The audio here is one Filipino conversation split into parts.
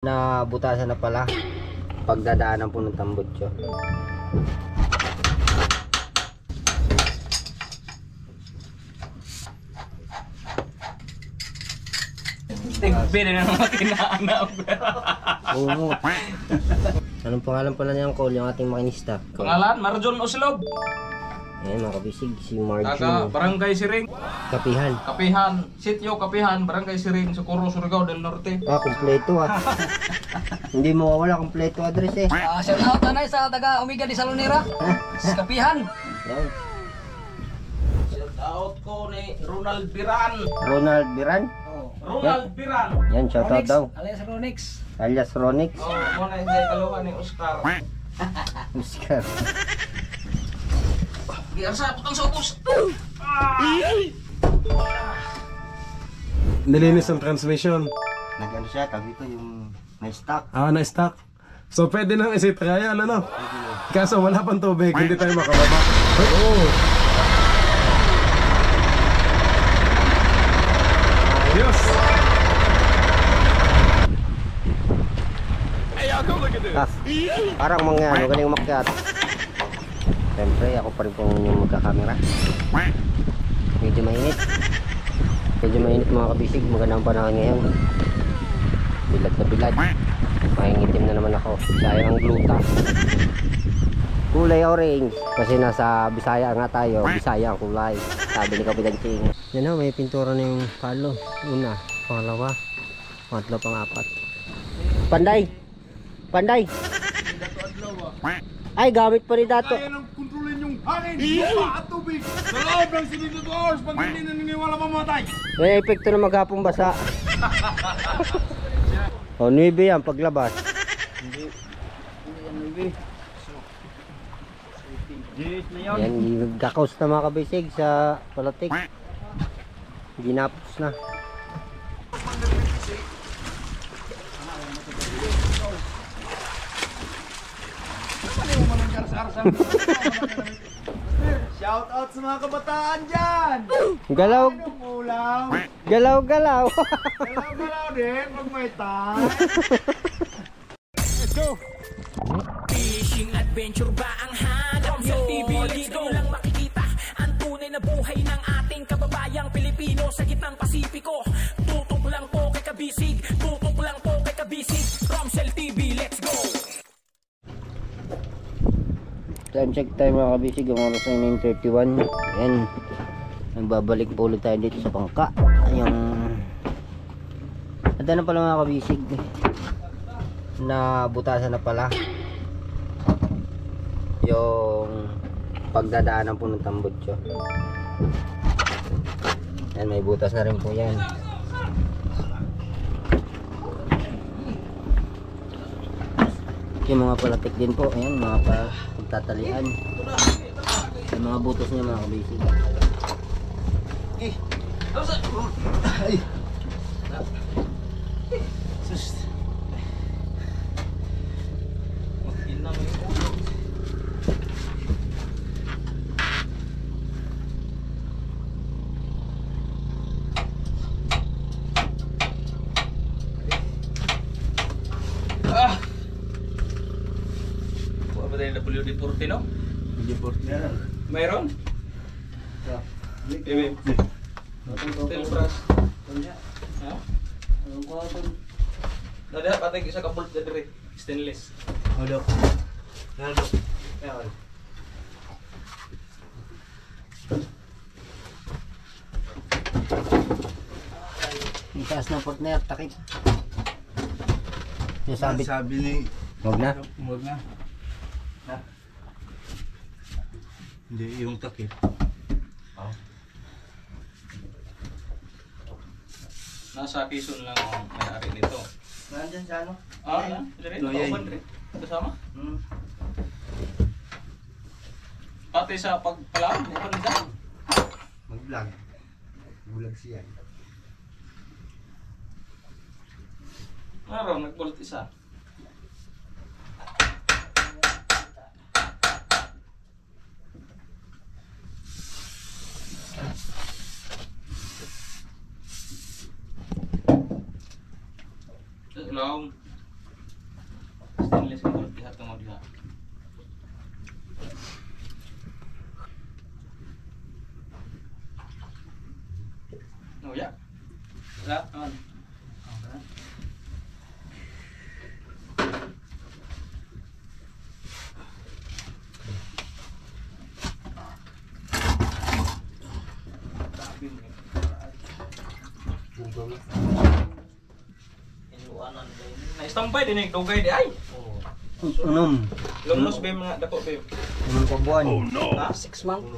Na butasan na pala pagdadaanan po ng tambutso. Tigpili na naman kinaanap. Oo. Anong pangalan pala niyang call yung ating makinista? Pangalan, Marjon Oslob. Ayan mga kabisig, si Taga Marjon. Barangay Siring. Kapihan. Kapihan, Sitio Kapihan, Barangay Siring, Socorro, Surigao del Norte. Kumpleto Hindi mo mawala, kumpleto address eh. Shout out na sa taga Omega de Salonera. Kapihan. Yan. Shout out ko ni Ronald Biran. Ronald Biran. Ronald Biran. Yan, shout out daw. Alias Ronix. Alias Ronix. Muna hindi kaluhan ni Oscar. Oscar. Giyarsa, putang sa ubos. Nilinis ang transmission. Nag-ano siya, tabi ko yung may stock. Na-stock. So pwede nang isi-trial, ano? Kaso wala pang tubig, hindi tayo makababa. Oh! Ayos! Parang mga ano, galing umakyat. Siyempre, ako pa rin po yung magkakamera. Medyo mainit. Medyo mainit mga kabisig. Magandang panahon ngayon. Bilad na bilad. Mahingitim na naman ako. Sayang ang gluta. Kulay orange. Kasi nasa Bisaya nga tayo. Bisaya ang kulay. Sabi ni Kapitan Ching. Yan o, may pintura na yung palo. Una, pangalawa, pangatlo, pang-apat. Panday! Panday! Ay, gamit pa rin dato. Kaya nang kontrolin yung hangin, lupa at tubig sa loob ng 72 hours pag hindi naniniwala mamatay. May epekto na maghapong basa. O, 9 yan paglabas. Yan, gakaus na mga kabisig sa palatik. Ginapos na. Shout out sa mga kabataan dyan! Galaw, Ulam! galaw, galaw. Galaw-galaw din pag may time! Let's go! Fishing adventure ba ang hanap nyo? TV, let's go! Lang makikita ang tunay na buhay ng ating kababayang Pilipino sa gitnang Pasipiko. Tutok lang po kay Kabisig, tutok lang po kay Kabisig. Romsel TV, let's go! Time check tayo mga kabisig. Ang oras ay 9:31. Ayan, nagbabalik po ulit tayo dito sa Bangka. Ayun, at ano pala mga kabisig, na butasan na pala yung pagdadaanan po ng tambutso. Ayan, may butas na rin po yan. Yung mga palatik din po. Ayan, mga pagtatalian. Yung mga butas niya mga kabisig. WD-40 no? Mayroon? Iwi. Steel brass. Ha? Nada patay isa ka bolt dire. Stainless. Hodok. Naldo. Ayan. Yung taas ng partner, takip. Yung sabit. Sabi ni... Huwag na. Huwag na. Hindi, yung takip. Nasa Quezon lang ang may-ari nito. Nandyan sa ano? Dire, kauban dire. Kasama? Pati sa pagpalaw, uban nila. Mag-vlog. Vlog siya. Meron, nag-bolt isa. Long. Stainless ko lihat mo diha. Oh ya. Ya, on. Okay. Na-standby din yung dugay di ay. Unom. Lumnos ba yung mga dako ba yung? Unom ko buwan. Ha? 6 months.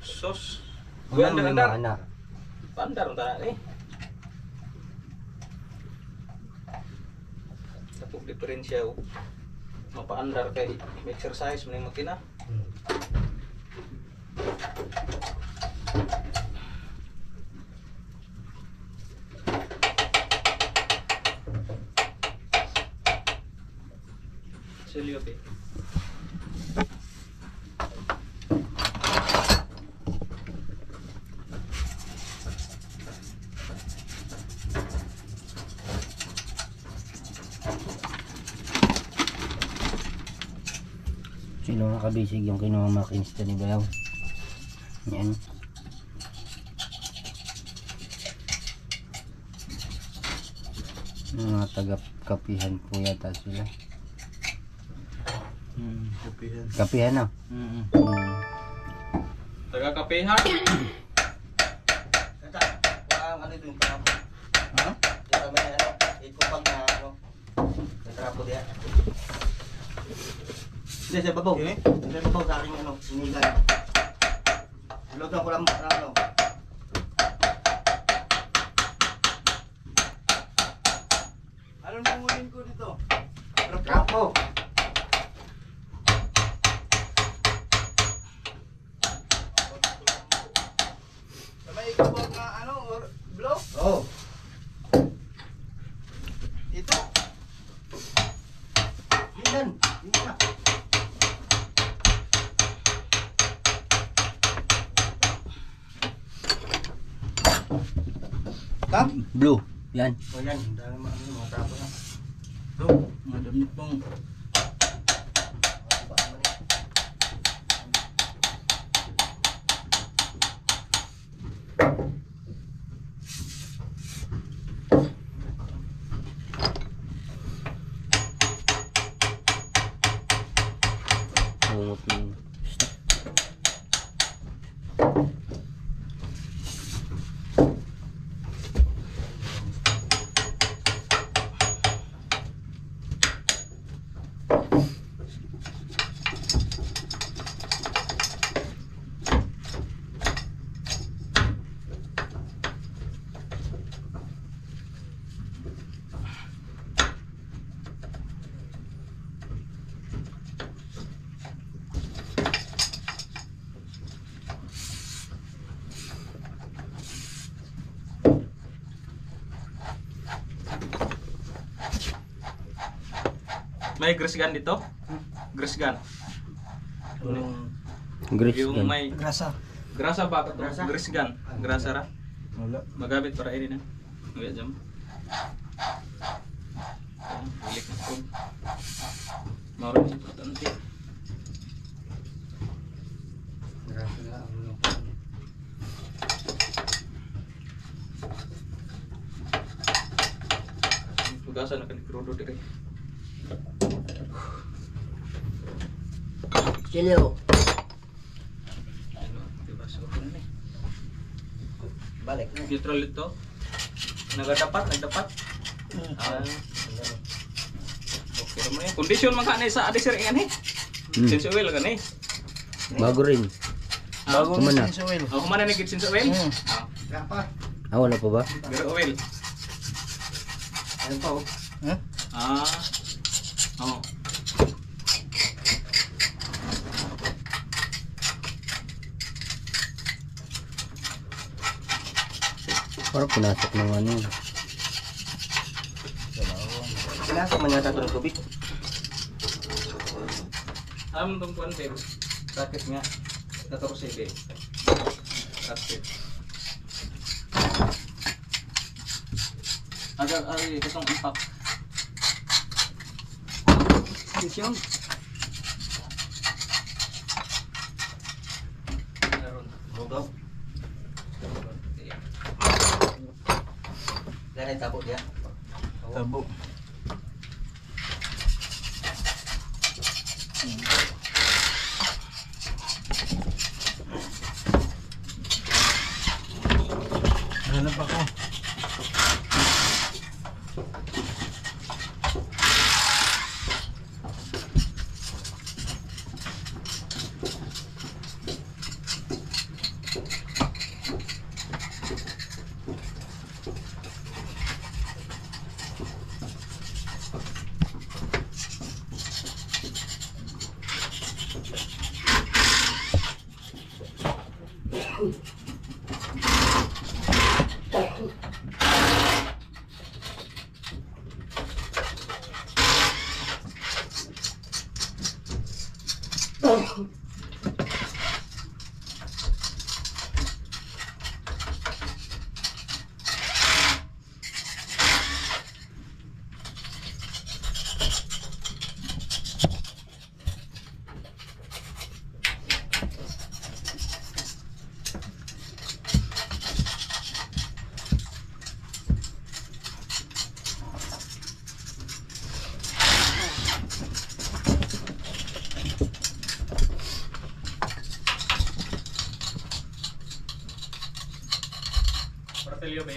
Sos. Unom Uyan lima andar. anak. Pandar ta eh. Tapos diferensya o. Mapaandar kay exercise mo yung makina. Silyope. Sino nga kabisig yung kinuha makinista ni Bayaw? Yan. Mga taga-kapihan po yata sila. Kapihan. Kapihan na. Taga kapehan. Ano ito yung trapo? Ha? Ito may ano, ikupag na ano, may trapo diya. Hindi, sa babaw. Sa babaw sa aking ano, sinigan. Lutan ko lang ano. Anong nangunin ko dito? Trapo. May ikupag na ano, blow? Oo. Ito. Yan. Yan. Kam? Blue. Yan. O yan, dahil mga trapo na. Ito, madamit pong Bungot ng may grease gun dito. Grease gun. grease Yung gun. may Grasa. grasa ba ito? Grease gun. Grasa ra. Wala. Magamit para ini na. Wala jam. Balik na po. Maroon sa importante. Grabe na ang ano. Tugasan na kan krudo dire. Silo. Ano, diba so ano ni? Balik. Neutral ito. Nagdapat. Ah. Okay mo ni. Condition man kanay sa adisir yan eh. Since oil kan eh. Bago rin. Bago Kuman na. Ako man na nigit since oil. Dapat. Ah, wala pa ba? Pero oil. Ayun pa oh. Ah. Oh. Parang pinasok ng ano. Pinasok man yata ito ng tubig. Alam tong kuan pero racket nga 14 be. Racket. Agak ay itong impact. transmission. Rugaw. Ganit tabo dia. Tabo. Hanap ako. Martilyo ba?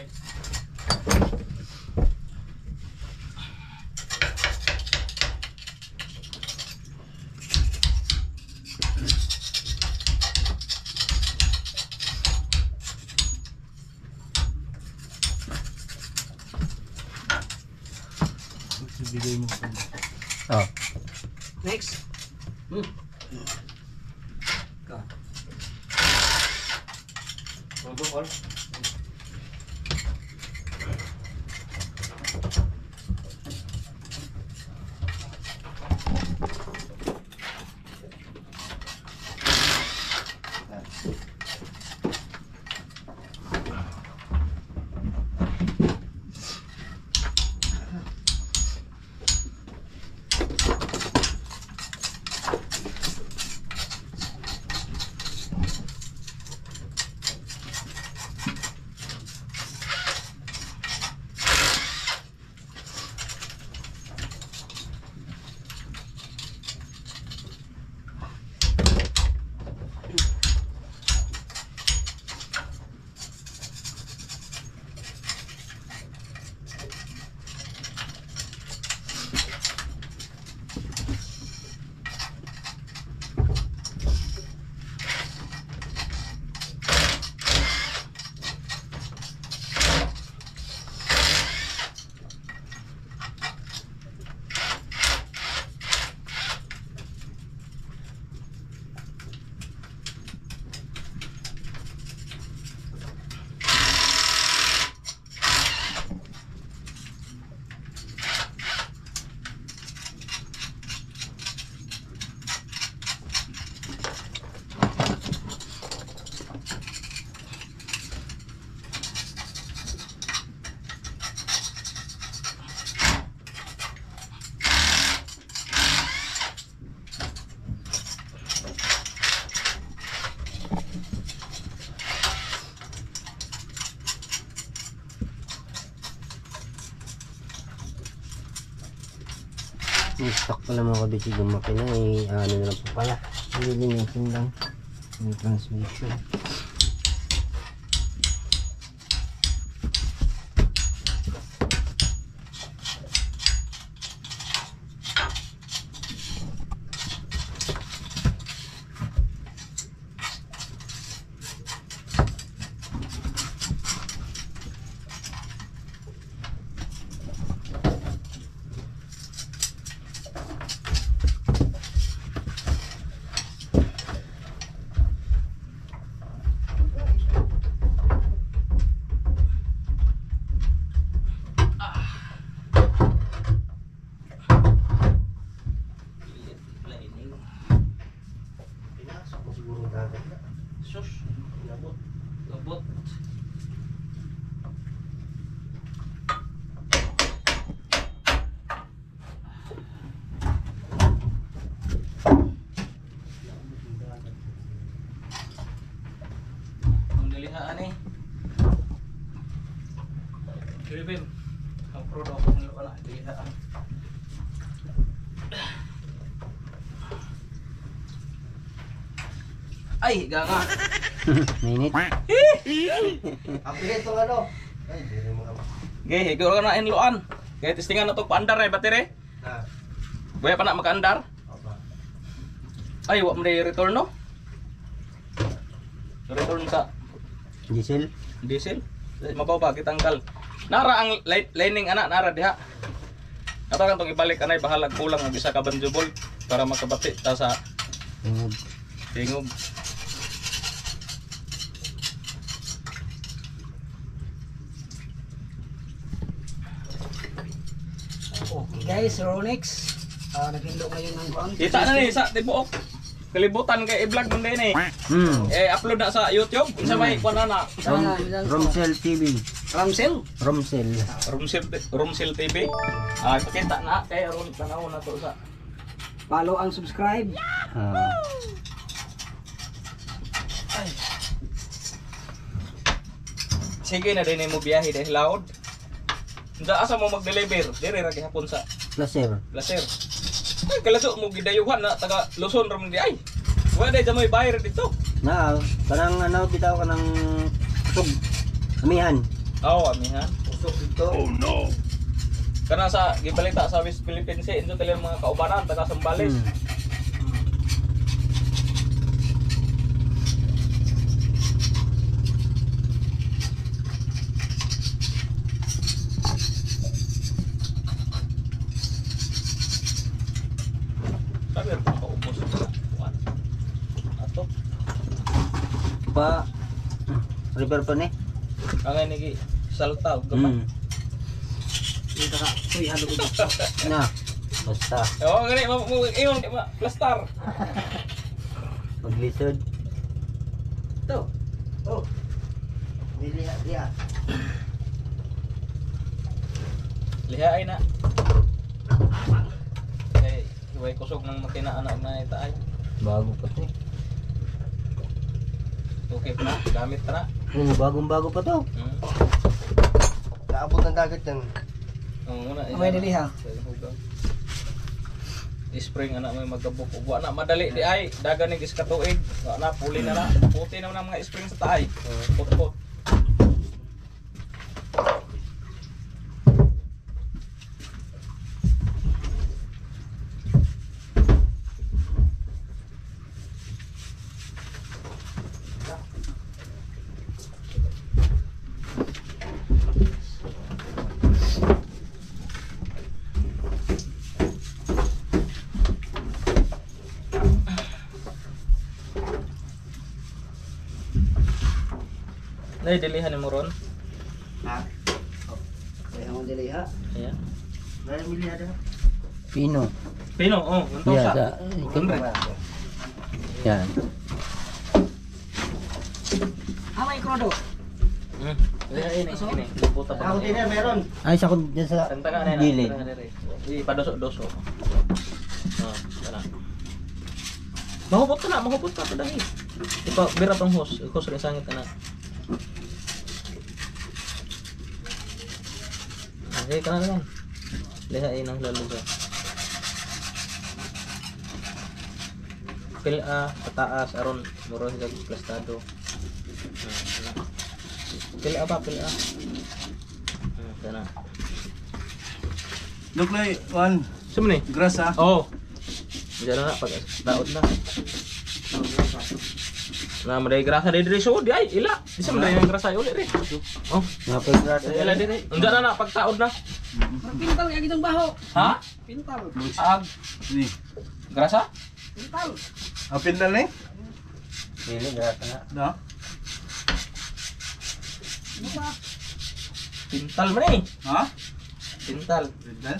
Bigay mo. Oh. Next. Ka. Protocol. Yung stock pala mga kabisig yung makina ano na lang po pala, lilinisin lang yung transmission. Pilipin. Ang proud ako ng wala dihaan. Ay, ganga. Minit. Ang bilis itong ano. Ay, hindi rin mga... Okay, higo ka na inluan. Kaya testingan na ito paandar na battery. Ah, Buya pa na makaandar. apa. Ay, wak mo na return no? Return sa Diesel. diesel. Mabaw ba kitanggal. Nara ang lining ana nara diha. Ato kan tong ibalik anay bahalag kulang ang isa ka banjubol para makabati ta sa tingog. Okay guys, Rolex. Naghilo ngayon ng kuan. Kita na ni sa tibuok. Kalibutan kay i-vlog mo din eh. Upload na sa YouTube. Isa may kuan na. Romsel TV. Ramsel. Romsel. Romsel TV. Ipakita na kay aron tanaw na to sa. Follow and subscribe. Sige na din mo biyahe dahil loud. Nda asa mo mag-deliver? Dire ra gihapon sa Laser. Laser. Ay kalaso mo gidayuhan na taga Luzon ra man di ay. Wa day jamoy bayar dito. Na, kanang ano bitaw kanang tug. Amihan. Amihan. Usok dito. Kana sa gibalita sa West Philippines inyo tali mga kaubanan taga Sambales. Sabi rin makaubos. Ato. Pa river pa ni. Ang nigi salta gamay. Dito ka. Uy, halo ko. Na. Basta Gani mo iyon plastar. maglisod. Ito. Oh. Dili dia. Lihaay na. Eh, iway kusog ng makina anak na itaay. Bago pa to. Okay pa na, gamit pa na. Bagong-bago pa to. Naabot ng dagat yan. Muna. May dili ha. Spring anak may magabok. Wa na madali di ay dagan ning iskatuig. Wa na puli na na. Puti na mga spring sa taay. Put. Nay dilihan mo ron. Ha? Kaya mo dili ha. Ayan. May mili ada. Pino. Pino, ganito Yeah, sa. Yan. May krodo. Ini. Buta pa. Ako din yan, meron. Ay sa kun dyan sa Tangtaga na gilid. Di padoso-doso. Kana. Mahupot ka to dahi. Ipa bira tong hose, iko sa sangit na. Okay, kana naman. Lihain ang laluga. Pila pataas aron muro sa plastado. Pila. Kana. Look like one Sino ni? grass ha. Oh. Diyan na pag daot na. Na maday grasa di so di ay ila. Di sa maday grasa uli ri. Oh, napagrasa. ila di. Unsa na pag taod na? Pintal kaya gitong baho. Ha? Pintal. Ag Ni. grasa? Pintal. Apil na ni? Dili grasa na. No. Ano ba? Pintal man eh. Ha? Pintal. Pintal?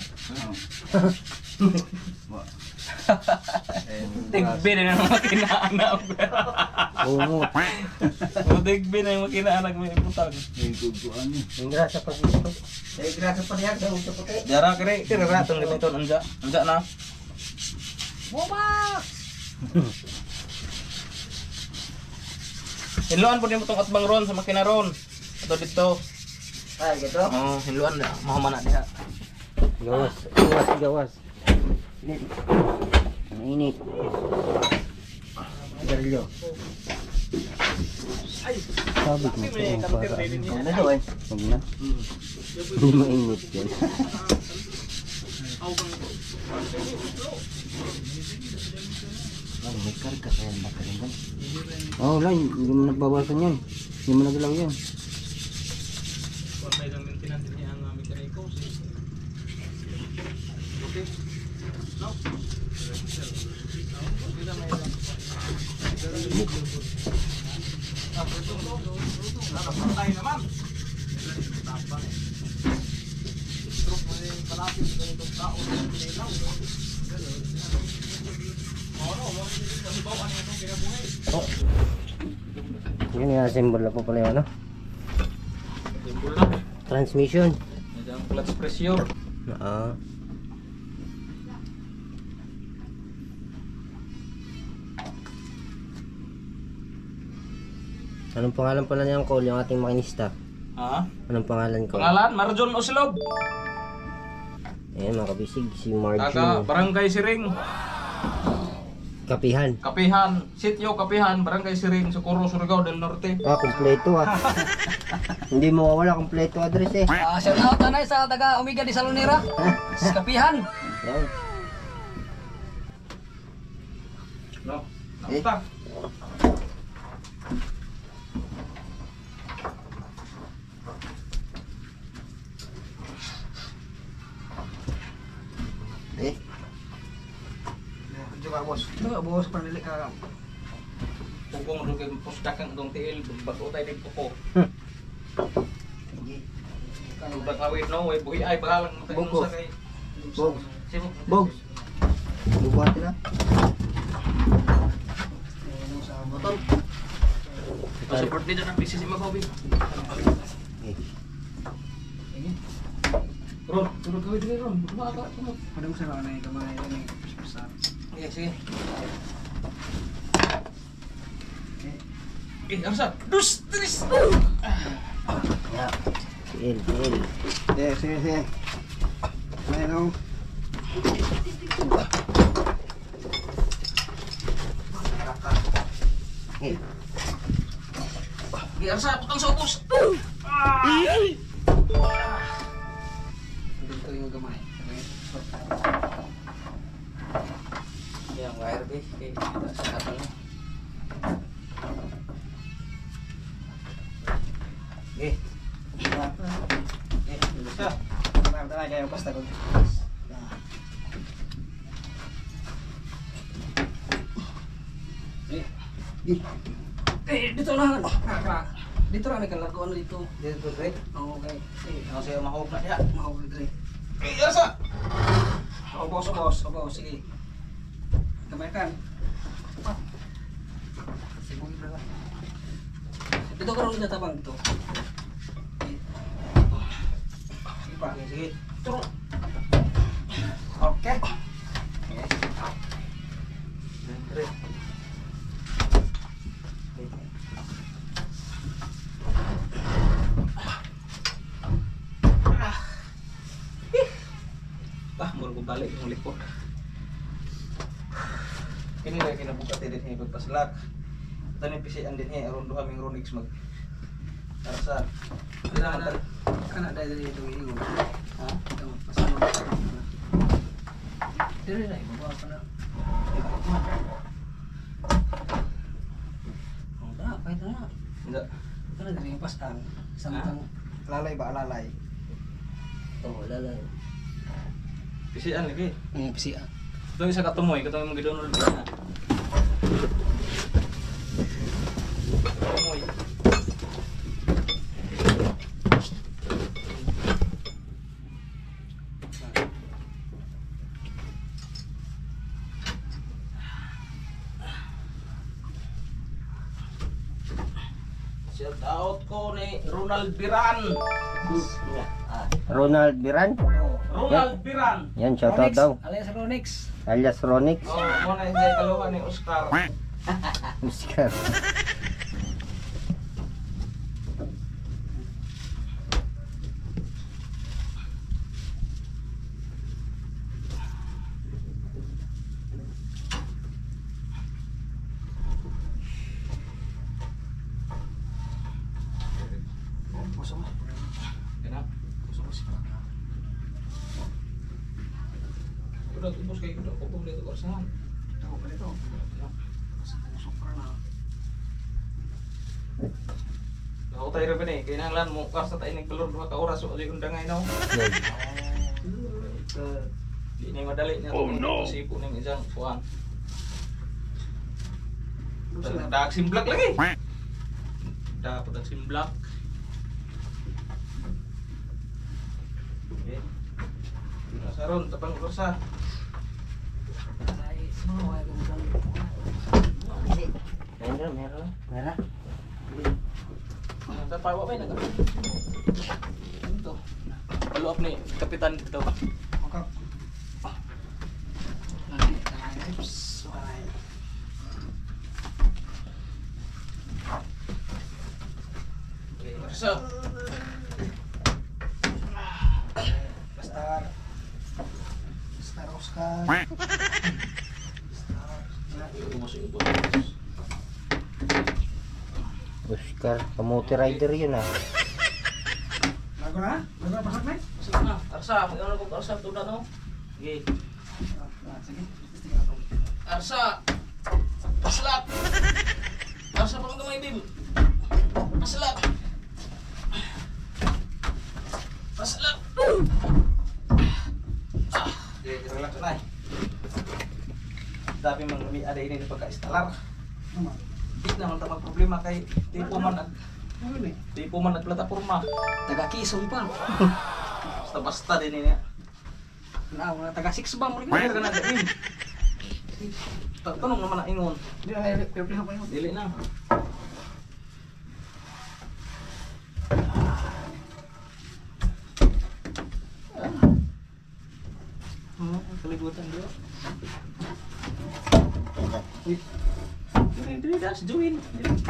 Oh. Tigbi na yung makinaanak. Ungot. Tigbi na yung makinaanak mo iputang. Yung grasa pag gusto. Ay grass pa niya daw sa puti. Dara kare tira tong gamiton anja. Anja na. Boba! Iloan po din mo tong atbang ron sa makina ron. Ato dito. Ay, gitu. Oh, hinluan na. Mahuman na diha. Gawas, gawas, gawas. Mainit. Garlyo. Sabi ko sa para. Ano daw eh? Huwag na. Hindi mainit yan. May karga kaya makalimban. Oo, wala. Hindi mo nagbabasan yan. Hindi mo nagalaw yan. Kung may lang maintenance din ang mekaniko. Okay. No. Yun yung assemble na po pala yung ano. Transmission. Ang clutch pressure. Oo. Anong pangalan pala niyang call yung ating makinista? Ha? Anong pangalan ko? Pangalan, Marjon Oslog. Ayan mga kabisig, si Taga Marjo Barangay Siring. Kapihan. Kapihan, Sitio Kapihan, Barangay Siring, Socorro, Surigao del Norte. Kompleto Hindi mo mawala, kompleto address eh. Shout out tanay sa taga Omega di Salonera. Sa Kapihan. Yan. No. Napunta. Eh, Juga bos. Ito, buhos panili ka. Pugong rugay pustakan dong tiil bago tayo din po. Ano ba kawit no? Way buhi ay bahalang mo tayo Bugo. sa kay. Bog. Sibuk. Bog. Bubuhatin na. Motor. Support dito ng PCC Magobi. Ron, turun kawit dito Ron. Buka ka. Padang sa na yung kamay ni Pasar. Sige, sige. Arsa. Dus, tris. Tiil, tiil. Sige. Mayroong. Eh, Sige, Arsa, putang sa ubos. Dito yung kamay. Yang wire deh, kita sa kapal. eh. Bisa. Tara kayo basta ko. Dito lang. Dito lang nagkalakuan dito. Dito Dre. Okay. Ako siya mahog na diha. Mahuli dre. Arsa. Opo, sige. Kamay kan. Sige na. Dito ka rin natabang dito. Sige pa. Sige. Turun. Oke. Dre. Baru ko balik yung likod. Kini lagi kinabuka din he pagpaslak. Tani pisian din he aron duha ming Ronix mag arsa. Kana kana dahil dito yung ingon. Ha? Ito, pasano. Dire na, bawa pa na. Kahit na. Enggak. Kana dire yung pasang. Samtang Lalay ba lalay? Oh, lalay. Pisian lagi. pisian. Ito isa katumoy, katumoy mong gidonol ba na. Katumoy. Shout out ko ni Ronald Biran. Ronald Biran. Ronald Biran. Yan, shoutout daw. Alias Ronix. Alias Ronix. Oh, mo na hindi kaluhan ni Oscar. Oscar. nag-ubos kayo ko kompleto ko saan. Ako pa dito. Super na. Ako tayo rin eh, kinahanglan mo kasta tayo nagbalor 2 ka oras o di undangay no. Di na madali niya. Oh no. Sipo ng isang kuan. Daag simblak lagi. Dapat ang simblak. Okay. Saron tapang kursa. Ay, semua ay kung Meron. Tapawa ba yun? Ito. Follow up ni Kapitan ito. Okay. Nanti tangan sukai. Okay, so. Star Oscar. Oscar, kamote rider yun ah. Lago na? Lago na pasok na? Sige na. Arsa, ano kung Arsa ito na no? Okay. Sige. Tingnan ko. Arsa! Paslat! Arsa pa gamay din. Paslat! Paslat! Okay, relax na eh. Dami mang ada ini pagka-instalar. Di naman tamang problema kay tipo man nagplataporma. Taga Quezon pa. Basta-basta din niya. Na, mga taga 6 ba mo rin? Mayroon ka na din. Tanong naman na ingon. Di na, pero pa yun. Dili na. Kalibutan dia. Dili das join.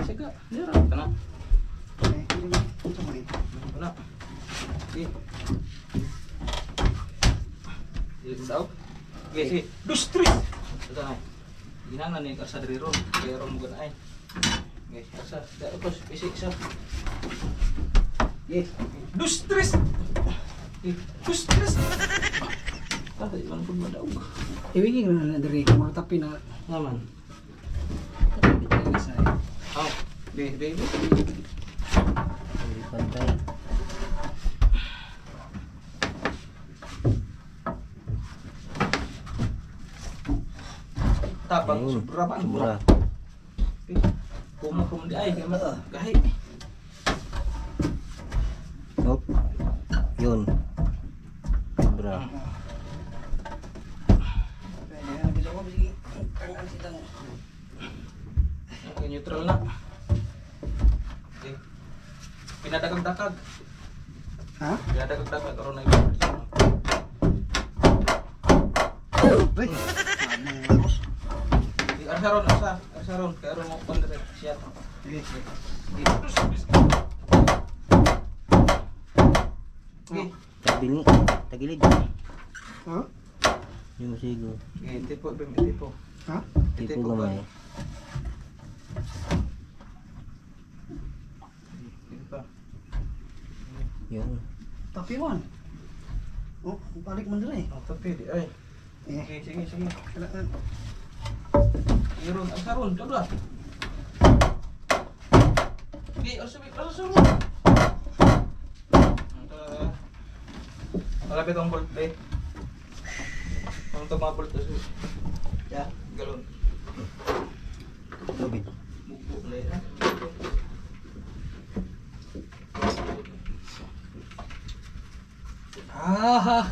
Sega. Dira kana. Kana. Di. Dili daw. Okay, si. Dustri. Ito na. Ginang na ni Karsa dari ron. Kaya ron mo ay. Okay, Karsa. Tapos isik sa. Yes. Dustris. Dustris. Kada iwan pun madaog. Iwingin na dari mga tapi na Naman. Oh, baby. Hindi pantay. Tapang Ayun, sobra pa. sobra. Kumo di ay gahi. Hop. Yun. Sobra. Okay, neutral na. Okay. Pinadagag-dagag. Ha? Pinadagag-dagag karon na Pre. Arsaron, kaya ron mo pandret siya. Sige. Okay. Tagili. Tagilid. Ha? Yung sigo. Okay, tipo. Ha? Tipo gamay. Tipo. Yun. Tapi man. Oh, balik man dire. Oh, tapi di ay. Eh, Okay, sige. kailangan. Irun, Arsaron, coba. Okay, Arsaron. Malapit ang bolt eh. Ang tumabol to siya. Ya, galon. Tubig. Buko ulit na. Ah.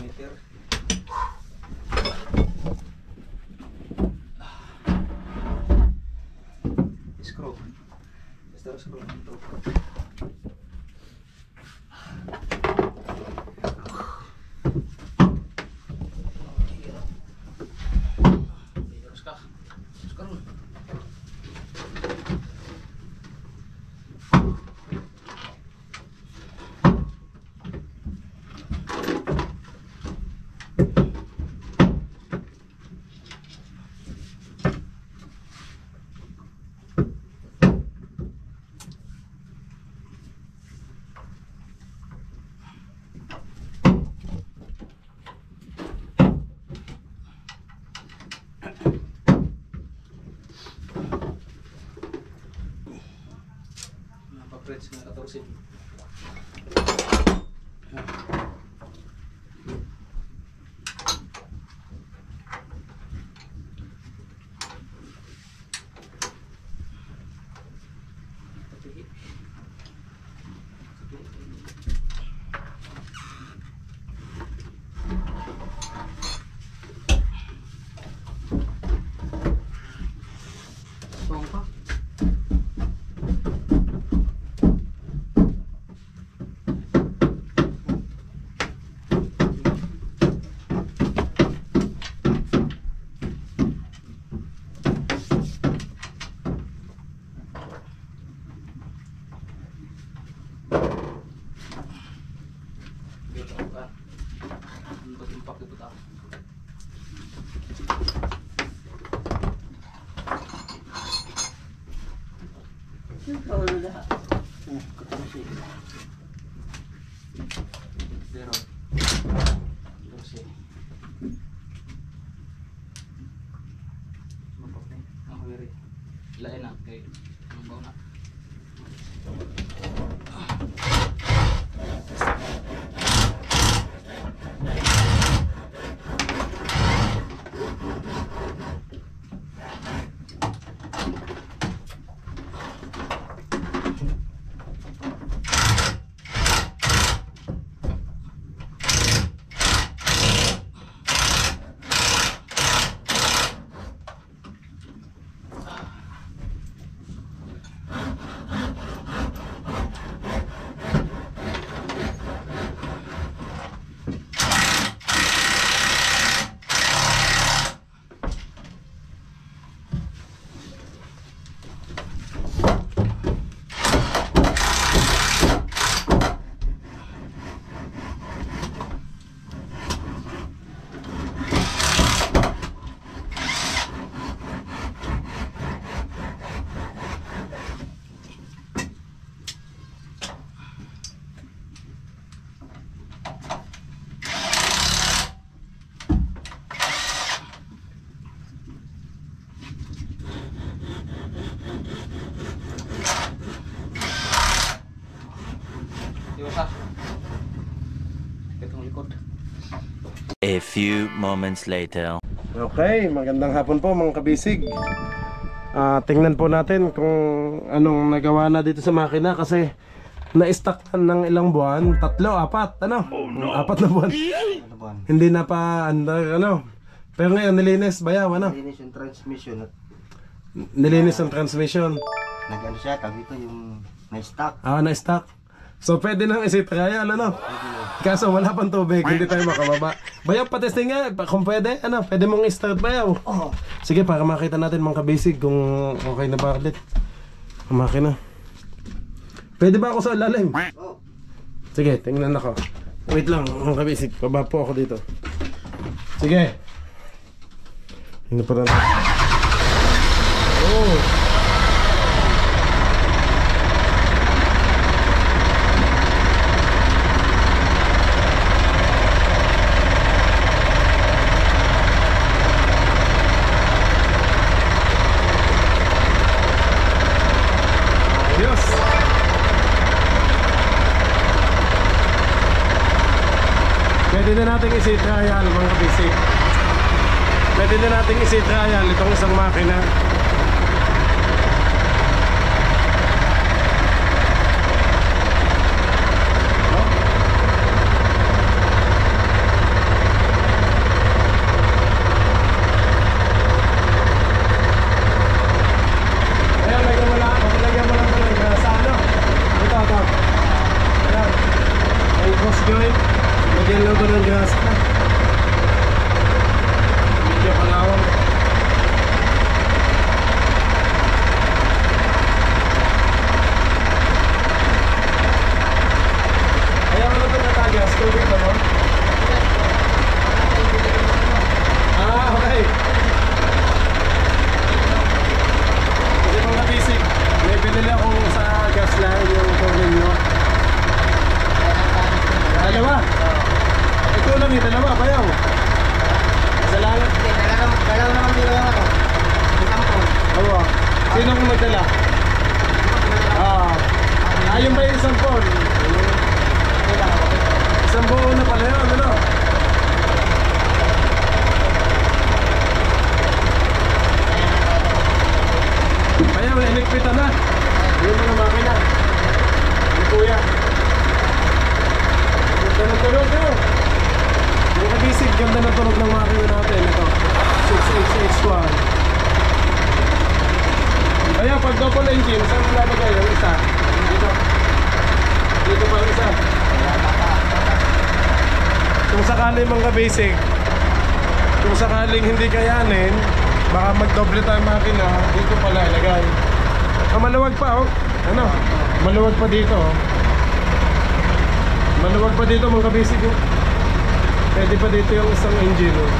Meter. Kasi lain na kay ang bauna. A few moments later. Okay, magandang hapon po mga kabisig. Tingnan po natin kung anong nagawa na dito sa makina kasi na-stuck ng ilang buwan, 3, 4, ano? 4 na buwan. Hindi na pa ano. Pero ngayon nilinis bayaw, ano? Nilinis yung transmission at Nilinis ang transmission. nag-ano siya, tawag ito yung na-stock. Na-stuck. So pwede nang isi-trial, ano? Kaso wala pang tubig, hindi tayo makababa. Bayaw, patesting nga, kung pwede, ano? Pwede mong i-start bayaw. Sige, para makita natin mga kabisig kung okay na ba ulit ang makina. Pwede ba ako sa ilalim? Sige, tingnan ako. Wait lang mga kabisig, baba po ako dito. Sige. Hindi pa rin. Oh! Pwede na natin isi-trial mga kabisig. Pwede na natin isi-trial itong isang makina. Ayan, lagyan mo lang ito ng sa ano. Ito. Ayan. May cross joint. Lagyan lang ito ng gas. Medyo kalawang. Ayaw mo na ito natagas. Tubig ba mo? Okay. Kasi mga basic, may binili ako sa gas line yung tubig nyo. Dalawa? Ito lang yung dalawa, bayaw. Salamat. Dalawa naman dito yung ano, yung tampon. Oo. Sino kong nagdala? Ayun ba yung isang phone? Isang buo na pala yun, ano? Kaya may inikpitan na. Yung mga makina. Yung kuya. Ganda ng tunog yun. Yung kabisig, ganda ng tunog ng makina natin. Ito, 6HH1. Kaya pag double engine, saan lalagay yung isa? Dito. Dito pa yung isa. Kung sakaling mga basic, kung sakaling hindi kayanin, baka magdoble tayo makina, dito pala ilagay. Maluwag pa oh. Ano? Maluwag pa dito oh. Maluwag pa dito mga basic oh. Pwede pa dito yung isang engine oh.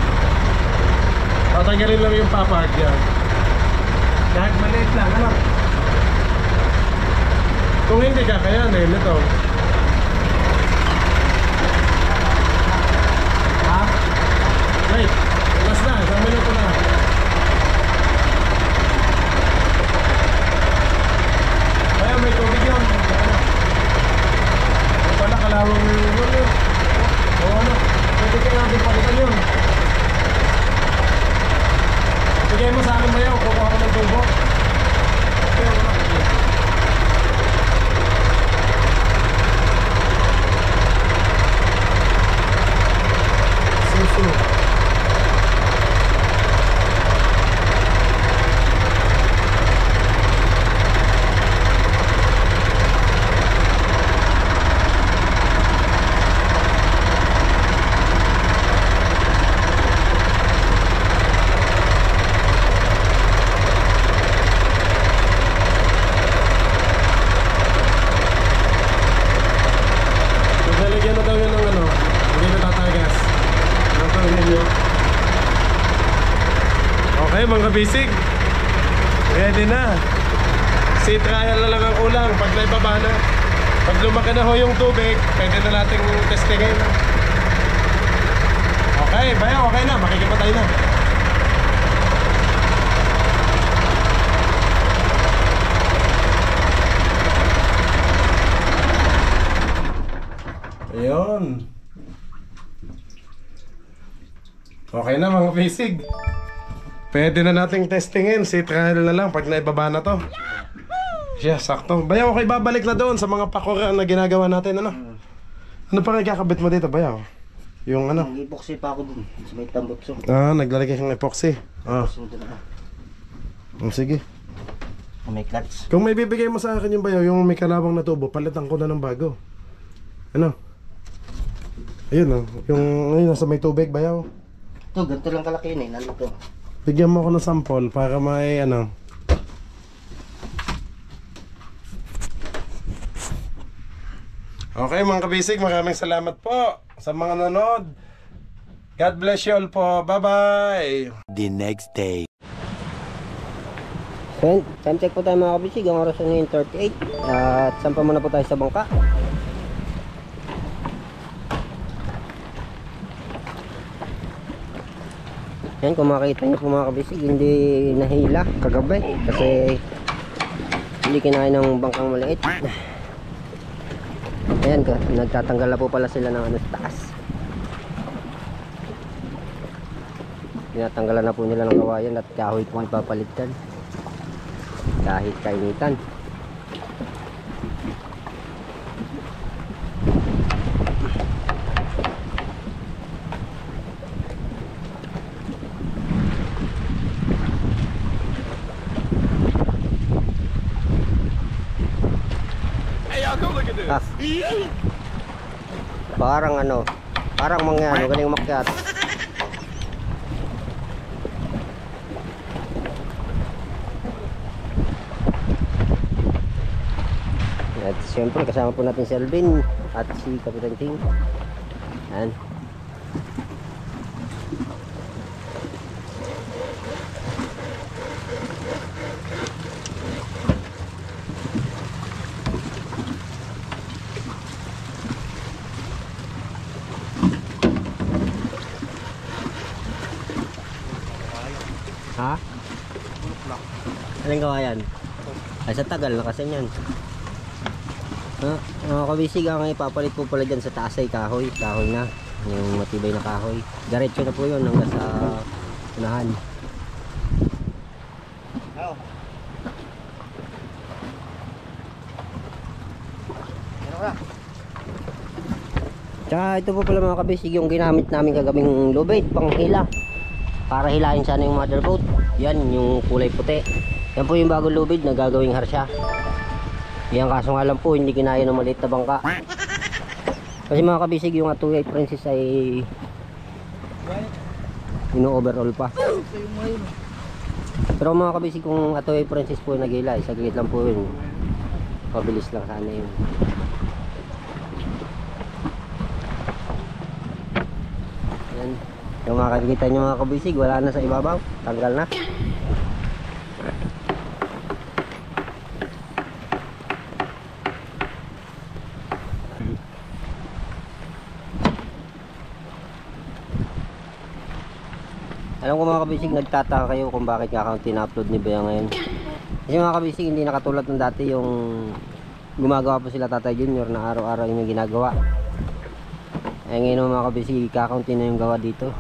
Tatanggalin lang yung papag yan. Kahit maliit lang, ano? Kung hindi kakayanin, ito. Ha? Wait, last na, 1 minuto na. Kaya may tubig yun. Ano pala, kalawang yun. O ano, pwede kayo natin palitan yun. Bigay mo sa akin ba yun, kukuha ko ng tubo. Okay, wala. Susu. Lalagyan na daw yun ng ano, hindi na tatagas. Okay mga bisig, ready na. Sea trial na lang ang kulang pag naibaba na. Pag lumaki na ho yung tubig, pwede na nating testingin. Okay, bayaw, okay na, makikipatay na. Ayun. Okay na mga bisig. Pwede na nating testingin. Si trial na lang pag naibaba na to. Yeah, sakto. Bayaw, okay, babalik na doon sa mga pakura na ginagawa natin, ano? Ano pa kakabit mo dito, Bayaw? Yung ano? Nag-epoxy pa ako dun. Sa may tambutso. Ah, naglalagay kang epoxy. Ah. Sige. May clutch. Kung may bibigay mo sa akin yung Bayaw, yung may kalawang na tubo, palitan ko na ng bago. Ano? Ayun oh, yung ayun, nasa may tubig, Bayaw. Ito, ganito lang kalaki yun eh, nandito. Bigyan mo ako ng sample para may ano. Okay mga kabisig, maraming salamat po sa mga nanood. God bless you all po. Bye-bye! The next day. So, time check po tayo mga kabisig. Ang oras na yun 38. At sampa muna po tayo sa bangka. Yan, kung makita nyo po mga kabisig, hindi nahila kagabi kasi hindi kinain ng bangkang maliit. Ayan, nagtatanggal na po pala sila ng ano sa taas. Tinatanggalan na po nila ng kawayan at kahoy po ipapalitan kahit kainitan. Ah. Parang ano, parang mga ano, galing umakyat. At siyempre kasama po natin si Alvin at si Kapitan Ting. Yan. Ha? Anong gawa yan? Ay sa tagal na kasi yan. Mga kabisig, ang ipapalit po pala dyan sa taas ay kahoy na, yung matibay na kahoy. Diretso na po yun hanggang sa unahan. Tsaka ito po pala mga kabisig yung ginamit namin kagabing lubid pang hila para hilain sana yung motherboard. Yan yung kulay puti, yan po yung bagong lubid na gagawing harsha. Yan, kaso nga lang po hindi kinaya ng maliit na bangka kasi mga kabisig yung Atuay Princess ay ino-overall pa. Pero mga kabisig kung Atuay Princess po nagila, saglit lang po yun, pabilis lang sana yun. Yan, yung makikita nyo mga kabisig, wala na sa ibabaw, tanggal na. Alam ko mga kabisig, nagtataka kayo kung bakit kakaunti na-upload ni Bea ngayon. Kasi mga kabisig, hindi nakatulad ng dati yung gumagawa po sila Tatay Junior na araw-araw yung may ginagawa. Eh ngayon mga kabisig, kakaunti na yung gawa dito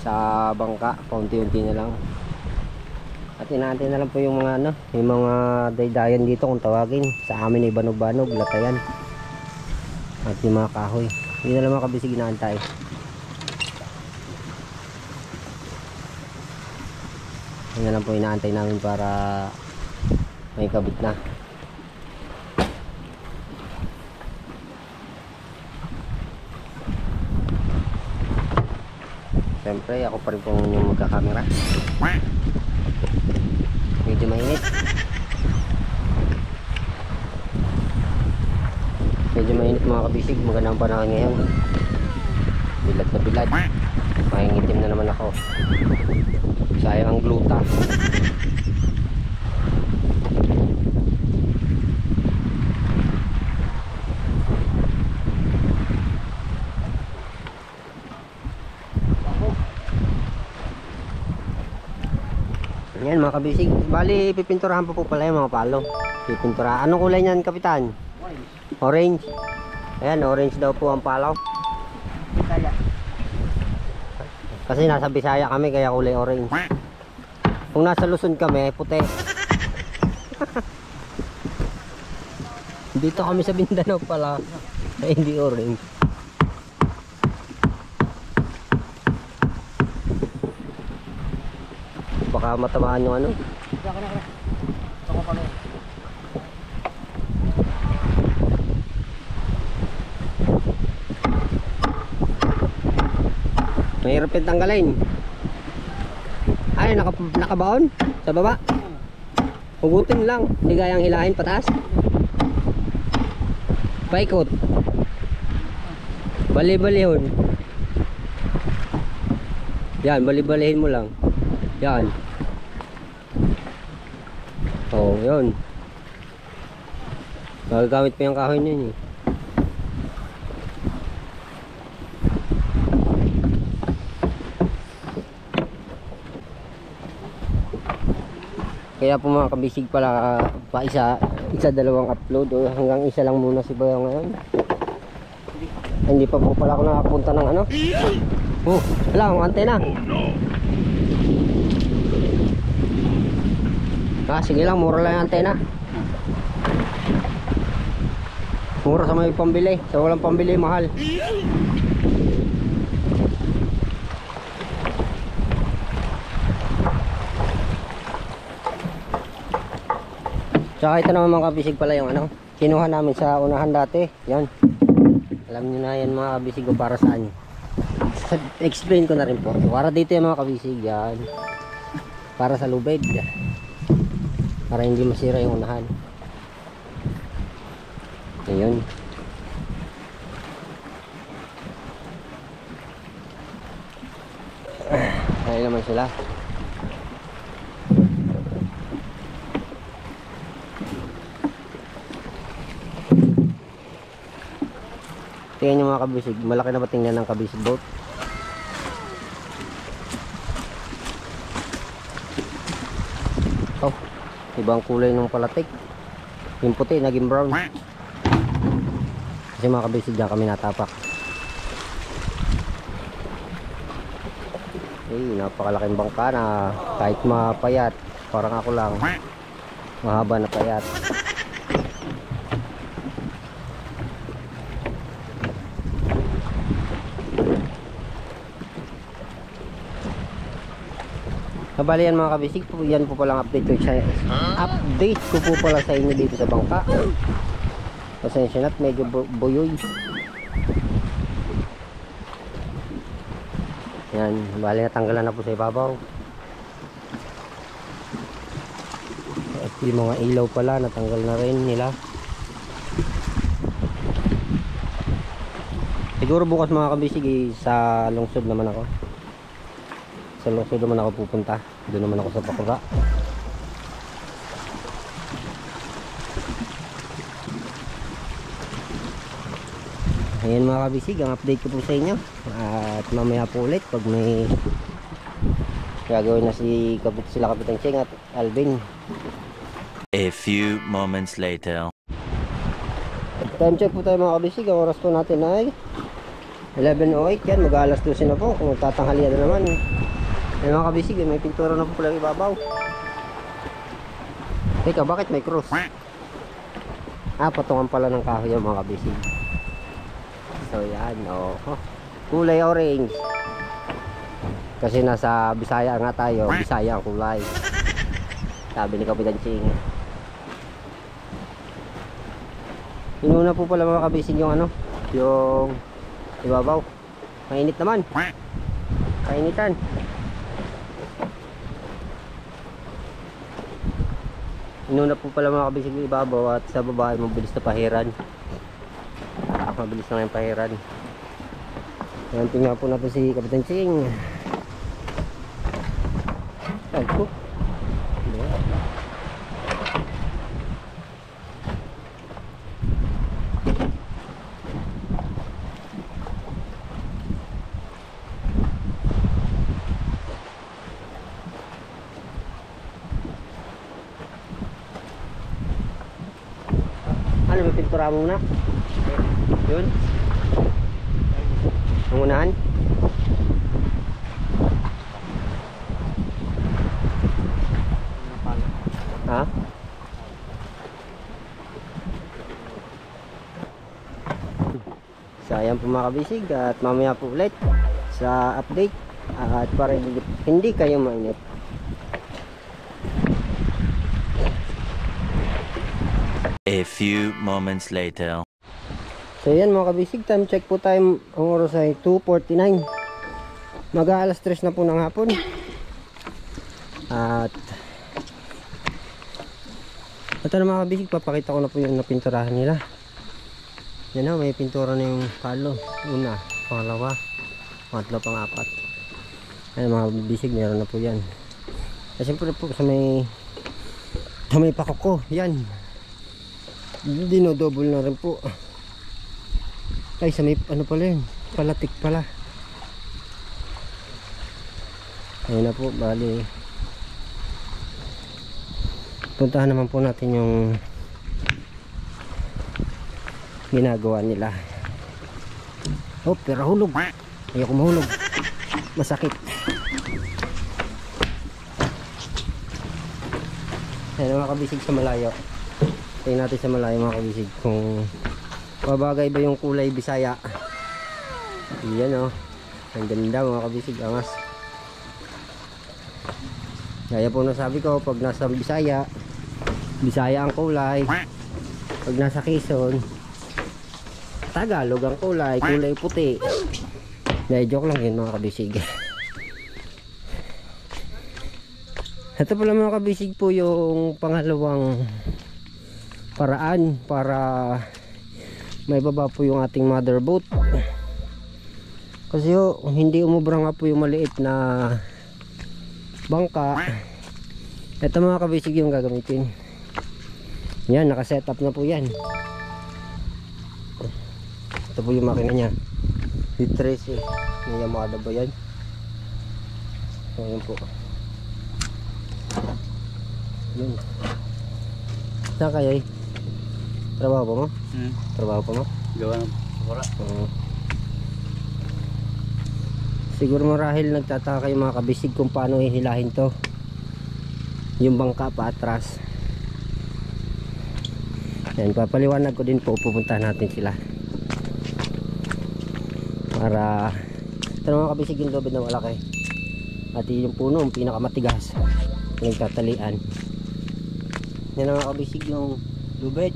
sa bangka, paunti-unti na lang. At inaantay na lang po yung mga yung mga daydayan dito kung tawagin. Sa amin ay banog-banog, latayan. At yung mga kahoy. Hindi na lang mga kabisig inaantay. Yan na lang po inaantay namin para may kabit na. Siyempre ako pa rin po yung magkakamera. Medyo mainit. Medyo mainit mga kabisig, magandang panahon ngayon. Bilad na bilad. Mahingitim na naman ako. Sayang ang gluta. Yan mga kabisig. Bali pipinturahan po pala yung mga palo. Pipinturahan. Anong kulay niyan, kapitan? Orange. Ayan, orange daw po ang palaw. Kasi nasa Bisaya kami kaya kulay orange. Kung nasa Luzon kami, puti. Dito kami sa Mindanao pala ay hindi orange. Baka matamaan yung ano. Mahirap yung tanggalin. Ay, nakabaon sa baba. Hugutin lang, hindi gayang hilahin pataas. Paikot. Bali-balihon. Yan, bali-balihin mo lang. Yan. Oh, yun. Magagamit pa yung kahoy niya eh. Kaya po mga kabisig pala isa dalawang upload o hanggang isa lang muna si Bayaw ngayon. Hindi pa po pala ako nakapunta ng ano. Oh, wala akong antena. Sige lang, mura lang yung antena. Mura sa may pambili, sa walang pambili mahal. Tsaka ito naman mga kabisig pala yung ano, kinuha namin sa unahan dati. Yan. Alam nyo na yan mga kabisig para saan. Explain ko na rin po. Para dito yung mga kabisig yan. Para sa lubid. Para hindi masira yung unahan. Ayun. Ayun naman sila. Tingnan nyo mga kabisig, malaki na ba tingnan ng kabisig boat? Oh, Ibang kulay ng palatik. Yung puti naging brown. Kasi mga kabisig, dyan kami natapak. Napakalaking bangka na kahit mapayat, parang ako lang, mahaba na payat. Nabali yan mga kabisig po, yan po palang update ko po pala sa inyo dito sa bangka. Pasensya na't medyo buyoy. Yan, bali natanggalan na po sa ibabaw. At yung mga ilaw pala natanggal na rin nila. Siguro bukas mga kabisig sa lungsod naman ako. Sa lungsod naman ako pupunta. Doon naman ako sa Pakura. Ayan mga kabisig, ang update ko po sa inyo. At mamaya po ulit pag may gagawin na sila Kapitan Cheng at Alvin. A few moments later. Time check po tayo mga kabisig. Ang oras po natin ay 11:08. Yan, mag-alas 12 na po. Kung magtatanghalian na naman. Ayan mga kabisig, may pintura na po pala ibabaw. Teka, bakit may cross? Patungan pala ng kahoy yung mga kabisig. So yan, kulay orange. Kasi nasa Bisaya nga tayo, Bisaya ang kulay. Sabi ni Kapitan Cheng. Inuna po pala mga kabisig yung yung ibabaw. Mainit naman. Kainitan. Inuna po pala mga kabisig yung ibabaw at sa baba ay mabilis na pahiran. Mabilis na yung pahiran. Ayan, tingnan po natin si Kapitan Cheng. Saan po? Ano, may pintura muna? Yun. Ang unahan. Ha? So ayan po mga kabisig, at mamaya po ulit sa update at para hindi kayo mainit. A few moments later. So yan mga kabisig, time check po tayo. Ang oras ay 2:49. Mag-aalas 3 na po ng hapon. At ito na mga kabisig, papakita ko na po yung napinturahan nila. Yan na, may pintura na yung palo. Una, pangalawa, pangatlo, pang-apat. Ayan mga kabisig, meron na po yan. Kasi siyempre po sa may pakoko, yan. Dinodouble na rin po. Ay, sa may ano pala yun, palatik pala. Ayun na po, bali puntahan naman po natin yung ginagawa nila. Oh, pero hulog. Ayoko mahulog, masakit. Ayun mga kabisig sa malayo. Tingnan natin sa malayo mga kabisig kung mabagay ba yung kulay Bisaya. Yan o, ang ganda mga kabisig, angas. Kaya po nasabi ko, pag nasa Bisaya, Bisaya ang kulay. Pag nasa Quezon, Tagalog ang kulay, kulay puti. Joke lang yun mga kabisig. Ito pala mga kabisig po yung pangalawang paraan para may baba po yung ating mother boat. Kasi hindi umubra nga po yung maliit na bangka. Ito mga kabisig yung gagamitin. Yan, nakasetup na po yan. Ito po yung makina nya, D13 may Yamada ba yan? Ayan po. Yun. Saan kayo eh? Trabaho pa mo? Trabaho pa mo? Gawa ng wala. Oo. Siguro marahil nagtataka kayo mga kabisig kung paano hihilahin to. Yung bangka pa atras. Yan, papaliwanag ko din po, pupuntahan natin sila. Para ito mga kabisig yung lubid na malaki. At yung puno, yung pinakamatigas. Nagtatalian. Yan ang mga kabisig yung lubid.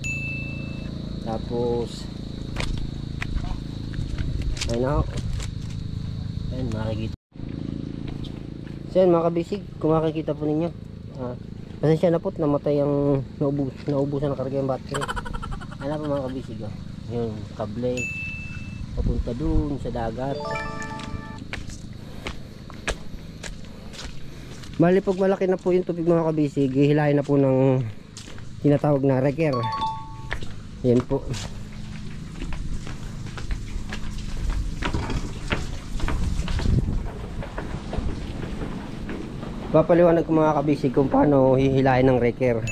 Tapos ayun na ho. Ayan, makikita. So yan mga kabisig, kung makikita po ninyo, pasensya na po, namatay ang naubusan ng karga yung battery. Ano po mga kabisig, yung kable papunta dun sa dagat. Bali pag malaki na po yung tubig mga kabisig, hihilahin na po ng tinatawag na reker. Yan po. Papaliwanag ko mga kabisig kung paano hihilahin ng reker.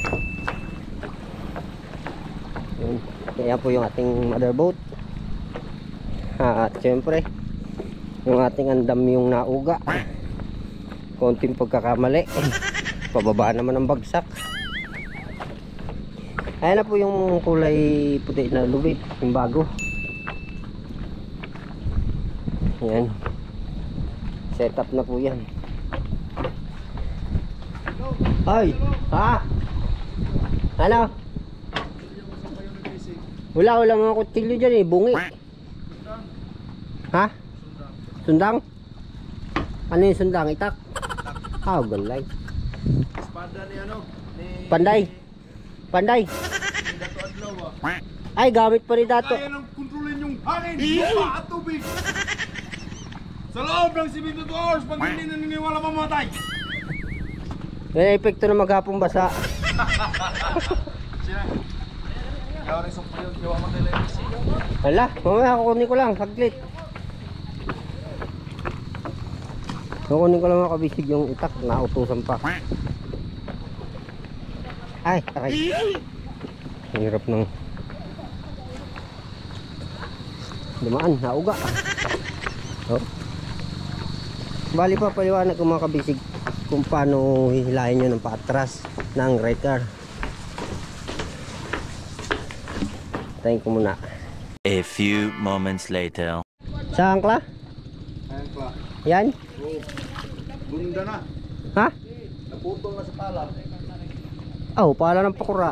Yun. Kaya po yung ating motherboat. At syempre yung ating andam yung nauga. Konting pagkakamali. Pababa naman ang bagsak. Ayan na po yung kulay puti na lubid, yung bago. Ayan. Setup na po yan. Ay! Ha? Ano? Wala mga kutsilyo dyan eh, bungi. Ha? Sundang? Ano yung sundang? Itak? Ah, galay. Espada ni ano? Panday. Panday. Ay, gamit pa rin dato. Kaya nang kontrolin yung hangin, lupa at tubig. Sa loob ng 72 hours, pag hindi naniniwala mamatay. May epekto na maghapong basa. Hala, mamaya kukunin ko lang, saglit. Kukunin ko lang mga kabisig yung itak, nautusan pa. Ay, aray. Hirap ng dumaan, nauga. Oh. Bali pa, paliwanag ko mga kabisig kung paano hihilahin nyo ng paatras ng reker. Tayin ko muna. A few moments later. Saan ka? Ayan pa. Yan? Bunda na. Ha? Naputol na sa pala. Oh, pala ng pakura.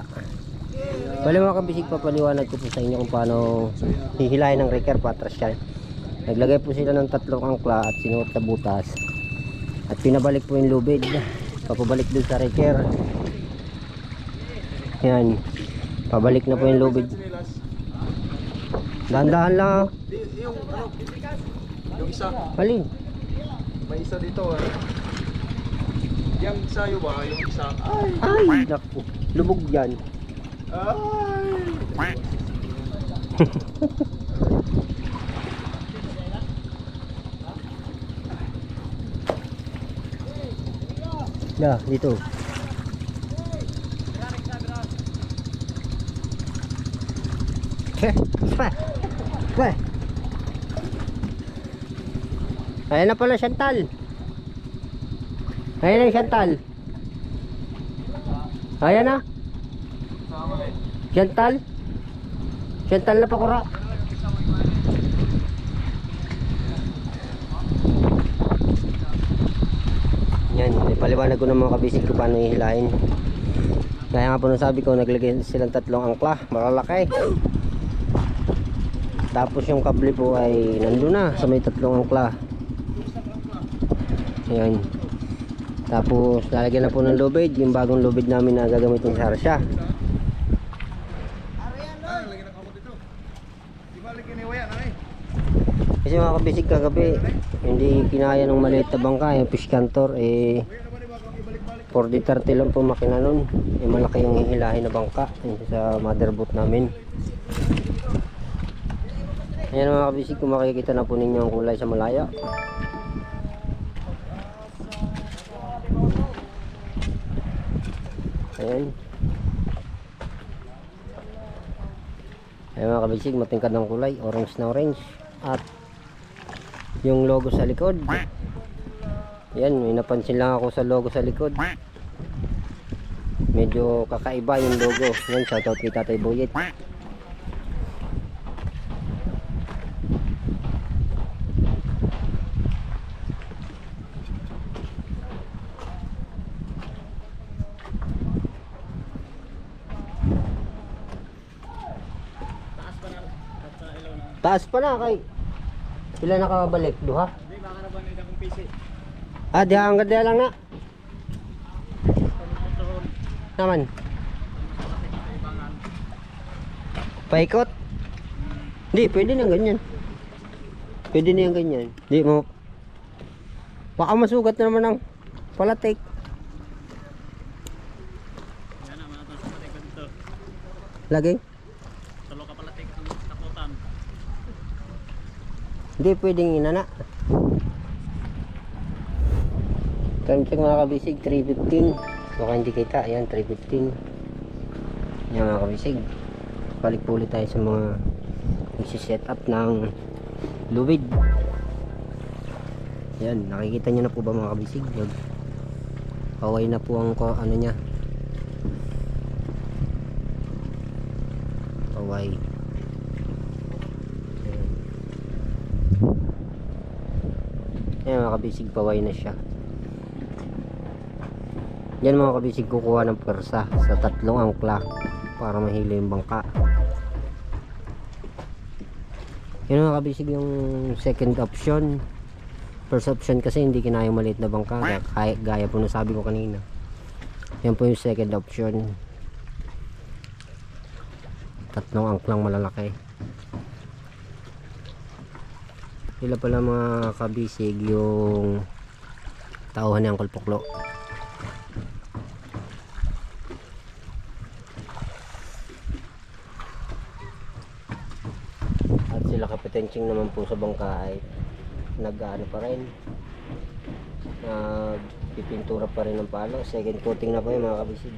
Bali mga kabisig, papaliwanag ko po sa inyo kung paano hihilahin ng reker paatras yan. Naglagay po sila ng 3 angkla at sinuot na butas. At pinabalik po yung lubid. Papabalik dun sa reker. Yan. Pabalik na po yung lubid. Dahan-dahan lang. Yung ano, yung isa, Alin? may isa dito. Yung sayo ba, yung isa. Ay, naku. Lubog yan. Ay! Da, dito. Ayan na pala, Chantal. Ayan na yung Chantal. Ayan na. Chantal. Chantal na pakura. Yan, ipaliwanag ko ng mga kabisig ko paano ihilahin. Kaya nga po nung sabi ko, naglagay silang 3 angkla, malalaki. Tapos yung kable po ay nandun na sa may 3 angkla. Yan. Tapos lalagyan na po ng lubid, yung bagong lubid namin na gagamitin sa Harsha. Kasi mga kabisig, kagabi hindi kinaya ng maliit na bangka, yung fish cantor 40-30 lang po makina nun. Malaki yung hihilahin na bangka sa motherboat namin. Ayan mga kabisig, kung makikita na po ninyo ang kulay sa malaya. Ayan. Ayan mga kabisig, matingkad ng kulay, orange na orange. At yung logo sa likod. Yan, may napansin lang ako sa logo sa likod. Medyo kakaiba yung logo. Yan, shoutout kay Tatay Boyet. Taas pa na kay. Pila nakabalik? Duha? Hindi, baka na ba nila kong PC? Ah, diha hanggang diha lang na. Naman. Paikot? Hindi, pwede na ganyan. Pwede na yung ganyan. Hindi mo. Baka masugat na naman ang palatik. Yan na, mga sa patik ko dito. Lagi? Salo ka palatik ang takutan. Hindi pwedeng inana. Time check mga kabisig, 3:15. Baka hindi kita, ayan 3:15. Yan mga kabisig. Balik po ulit tayo sa mga isi-set up ng luwid. Yan, nakikita nyo na po ba mga kabisig? Paway na po ang ano nya. Paway. Yan mga kabisig, paway na siya. Yan mga kabisig, kukuha ng pwersa sa tatlong angkla para mahilo yung bangka. Yan mga kabisig yung second option. First option kasi hindi kinaya maliit na bangka, gaya po na sabi ko kanina. Yan po yung second option. Tatlong angklang malalaki. Sila pala mga kabisig yung tauhan ng kulpuklo. At sila kapitenching naman po sa bangka ay nag-ano pa rin, pipintura pa rin ng palo. Second coating na po yung mga kabisig.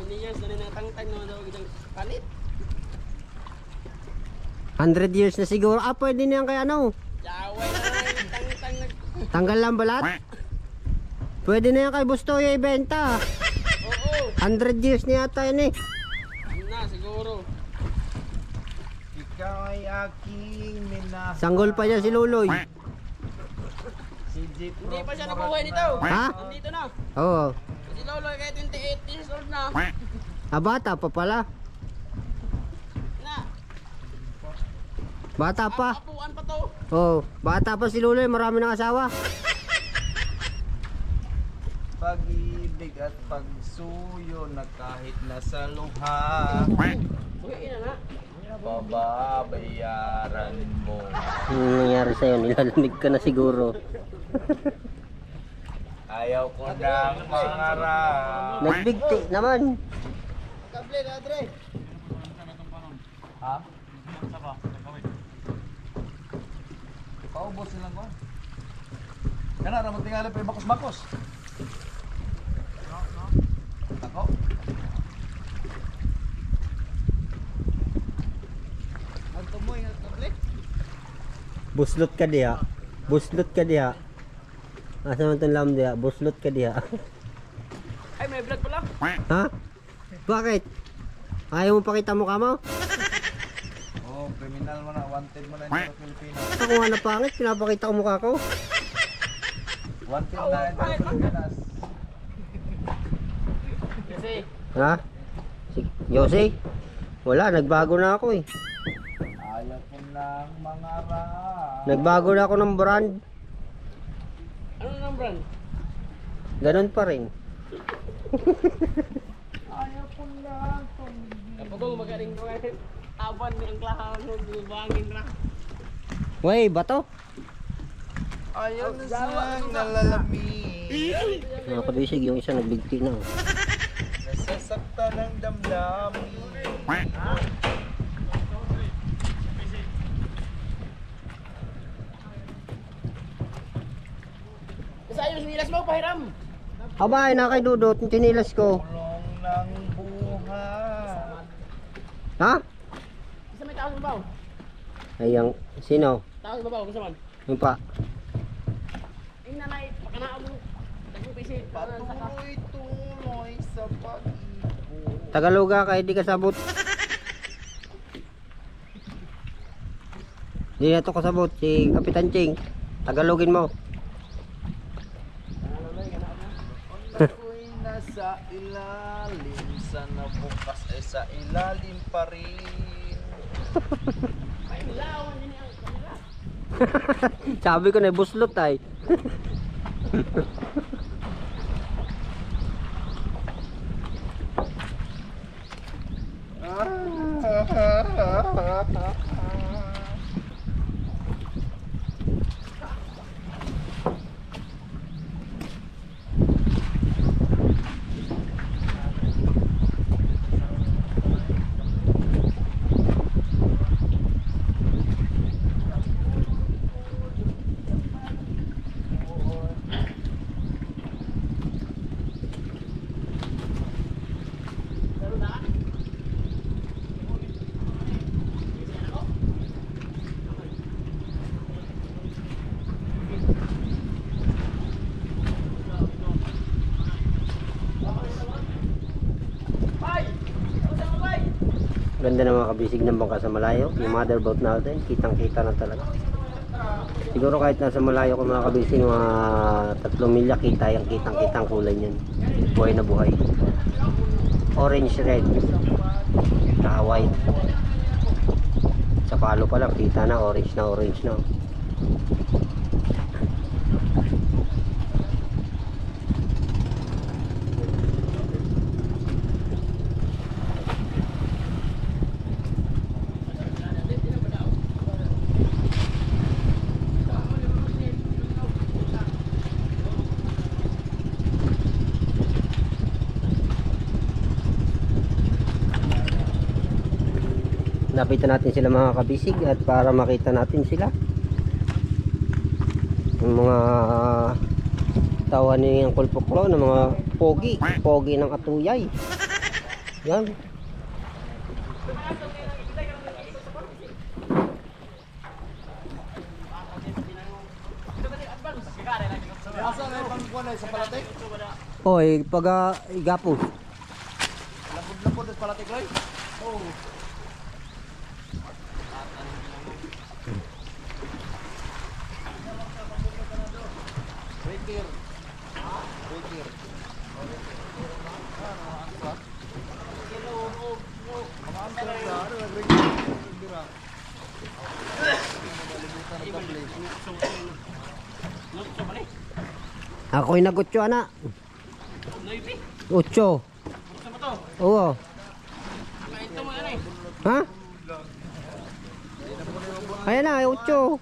years na natangtang na daw itong palit. 100 years na siguro. Ah, pwede na yan kay ano? Yaway na yung tangtang na. Tanggal lang balat? Pwede na yan kay Bustoyo ibenta. Oo. 100 years na yata yan eh. Na siguro. Ikaw ay aking minahal. Sanggol pa yan si Luloy. Si Jeep Hindi pa siya nabuhay nito. Ha? Nandito na. Oo. Si Lolo kahit 28 years old na. Ah, bata pa pala. Na. Bata pa. Apuan pa to. Oo. Bata pa si Luloy. Marami ng asawa. Pag-ibig at pagsuyo na kahit nasa luha, Uy, ina na. pababayaran mo. Ano nangyari sa'yo? Nilalamig ka na siguro. Ayaw ko nang mangarap. Nagbigti naman. Kable na, Dre. Ha? Paubos silang ko. Kana ra matingali pa bakos-bakos. Ako. Ang tumoy ng kable. Buslot ka diha. Buslot ka diha. Asa man itong lam diha? Buslot ka diha. Ay, may vlog pala. Ha? Bakit? Ayaw mo pakita mukha mo? Oh, criminal mo na, wanted mo na dito sa Pilipinas. Ako nga na pangit. Pinapakita ko mukha ko. Wanted na dito sa Pilipinas. Kasi, Ha? Si Yose? Wala. Nagbago na ako eh. Ayaw ko nang mangarap. Nagbago na ako ng brand. ano nang brand? Ganon pa rin. Ayaw ko lang. Kapag magaling ko kahit aban ng klahan ng bangin ra. Wey, bato. Ayaw na silang nalalamig. Mga kabisig, yung isa nagbigti na. Nasasaktan ng damdamin. Abay, na kay Dudot, yung tinilas ko. Tulong ng buhay. Ha? Isa may tao sa babaw. Ay, ang sino? Tao sa babaw, isa man. Yung pa. Yung nanay, pakanaan mo. Nagpupisit. Tuloy sa pag-ibig. Tagaloga kay di kasabot. Di na to kasabot si Kapitan Ching. Tagalogin mo. Ako'y nasa ilalim. Sana bukas ay sa ilalim pa rin. Sabi ko na buslot ay. Ganda ng mga kabisig ng bangka sa malayo. Yung mother boat natin, kitang kita na talaga. Siguro kahit nasa malayo ko mga kabisig, mga 3 milya kita yung kitang kitang kulay niyan. Buhay na buhay. Orange red. Saka white. Sa palo pa lang kita na orange na orange na. Lapitan natin sila mga kabisig at para makita natin sila yung mga tawa ni Uncle Puklo ng mga pogi ng atuyay. Yan. Oy, pag igapo. Lapod-lapod at palatik rin. Oh. Wait here. Ako'y nagutyo ana. 8. Oo. Ha? Ayan na, 8.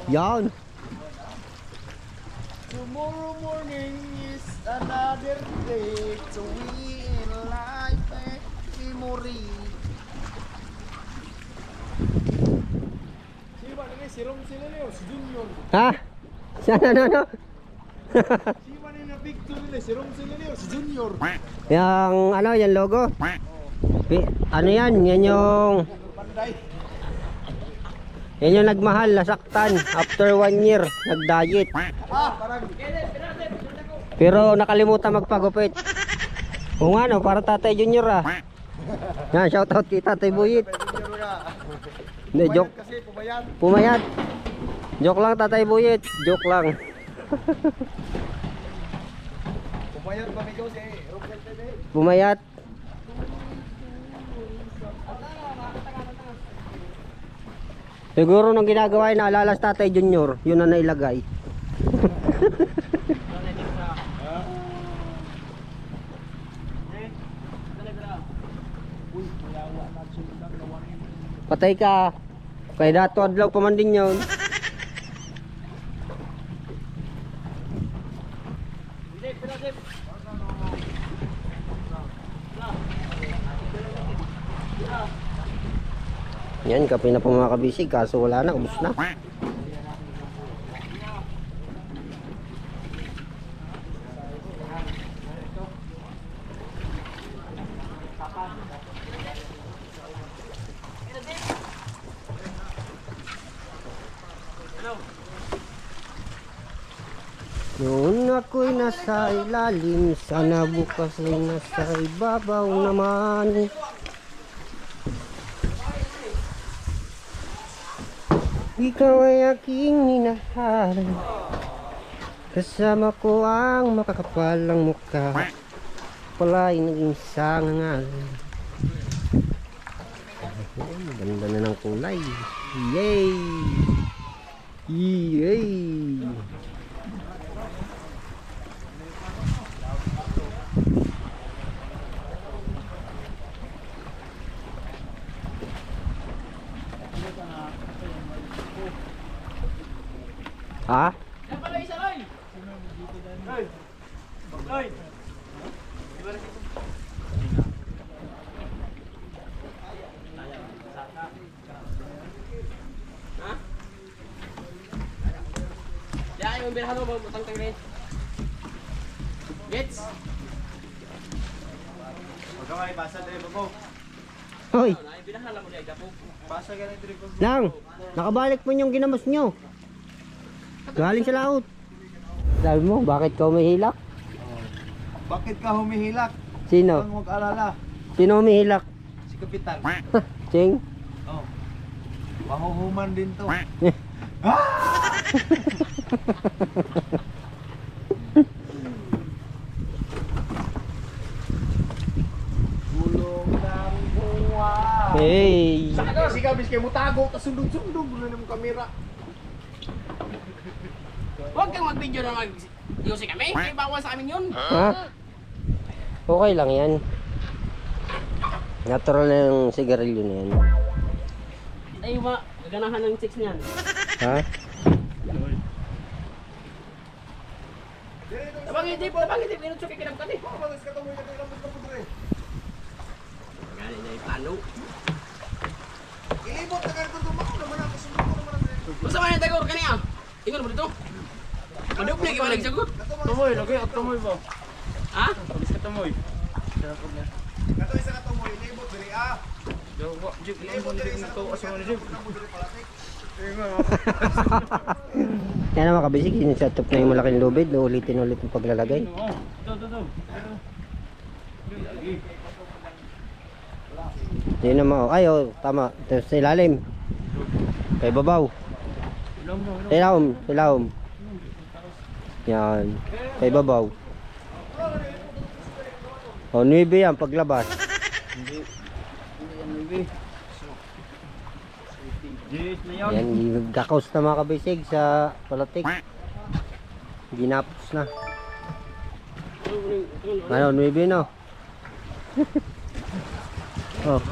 Yan. Tomorrow morning is another day to we in life memory. Ha? Sana no? Yang ano, yan logo? Ano yan? Yan yung nagmahal, nasaktan after 1 year, nag-diet. Pero nakalimutan magpagupit. Kung ano, para Tatay Junior ah. Yan, shoutout kay Tatay Buyit. Hindi, joke. Pumayat. Joke lang Tatay Buyit, joke lang. Pumayat. Siguro nung ginagawa ay naalala sa Tatay Junior, yun na nailagay. Patay ka. Kaya dato adlaw pa man din yun. Yan, kape na po mga kabisig, kaso wala na, ubos na. Noon ako'y nasa ilalim, sana bukas ay nasa ibabaw naman. Ikaw ay aking minahal, kasama ko ang makakapalang mukha, pala'y naging sangangal. Ganda na ng kulay. Yay! Yay! Ha? Ya, yung bilhan mo butang tangre. Gets? Magkamay, basa dali po po. Hoy! Ay bilhan lang mo dai gapo. Basa ka na dali po. Lang! Nakabalik po yung ginamas nyo. Galing sa laot. Sabi mo, bakit ka humihilak? Bakit ka humihilak? Sino? Ang mag-alala. Sino humihilak? Si Kapitan. Ching? Oh. Mahuhuman din to. Gulong ng buwa. Hey! Si Kabis kayo mo tago, tas sundog-sundog na ng kamera. Huwag kang mag-video na mag-yosi kami. Kaya bawal sa amin yun. Ha? Okay lang yan. Natural na yung sigarilyo na yan. Ay ba, gaganahan ng chicks niyan. Ha? Tabang hindi, minutso kay kinagkat eh. Gani na yung plano. Ilibot na ganito dumaw naman ako. Sundog ko naman ang Basta man yung tagor, kani ah. Ingon mo dito. Madupli kayo nagsagot. Tumoy, lagi at tumoy ba? Ha? Alis ka tumoy. Kato isa ka to mo, ilibot diri ah. Jawa, jig ilibot diri nito asa man jig. Yan naman kabisig, sineset up na yung malaking lubid. Ulitin ulit yung paglalagay. Yun naman, ay oh, tama. Ito sa ilalim. Kay babaw. Ilawom. Yan. Kay babaw. O, 9 yan paglabas. Yan, gakaus na mga kabisig sa palatik. Ginapos na. Ano, 9 no? Oh.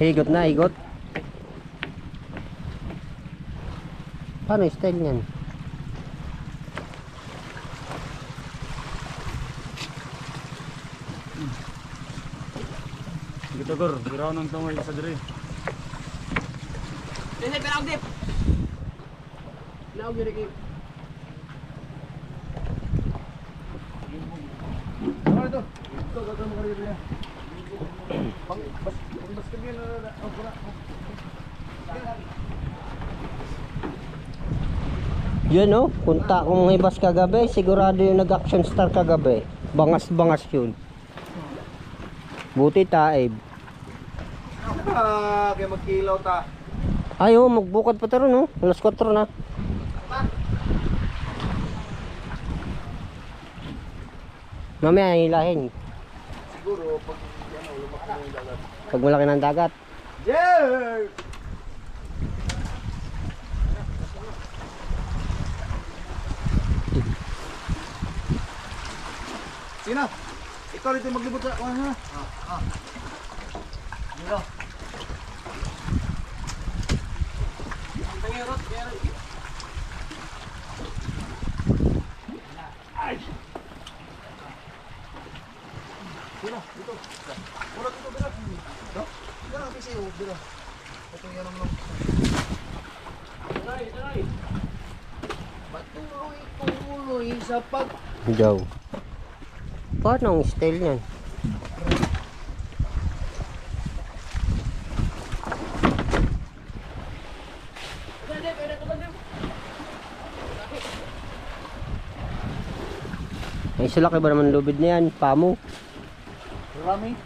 Higot na, higot. Paano yung style niyan? Gitu gor, giraw nang tumoy sa diri. Hindi, pero dip. Naog yun kayo. Ano ito? Ito ka mo kari niya. Bas kami na pura. Yun oh, punta kong ibas kagabi, sigurado yung nag-action star kagabi. Bangas-bangas yun. Buti taib. Kaya magkilaw ta. Ay oh, magbukad pa tayo no? Alas 4 na. Mamaya hilahin. Siguro pag ano, lumaki na yung dagat. Pag malaki ng dagat. Yeah! Sino? Ikaw dito maglibot sa ha. Dito. Sino? Dito. Wala dito dito. Dito. Dito lang kasi dito. Ito yan lang. Patuloy sa pag Daw. Paano ang style niyan? Ay, sa laki ba naman lubid na yan? Pamo. Rami.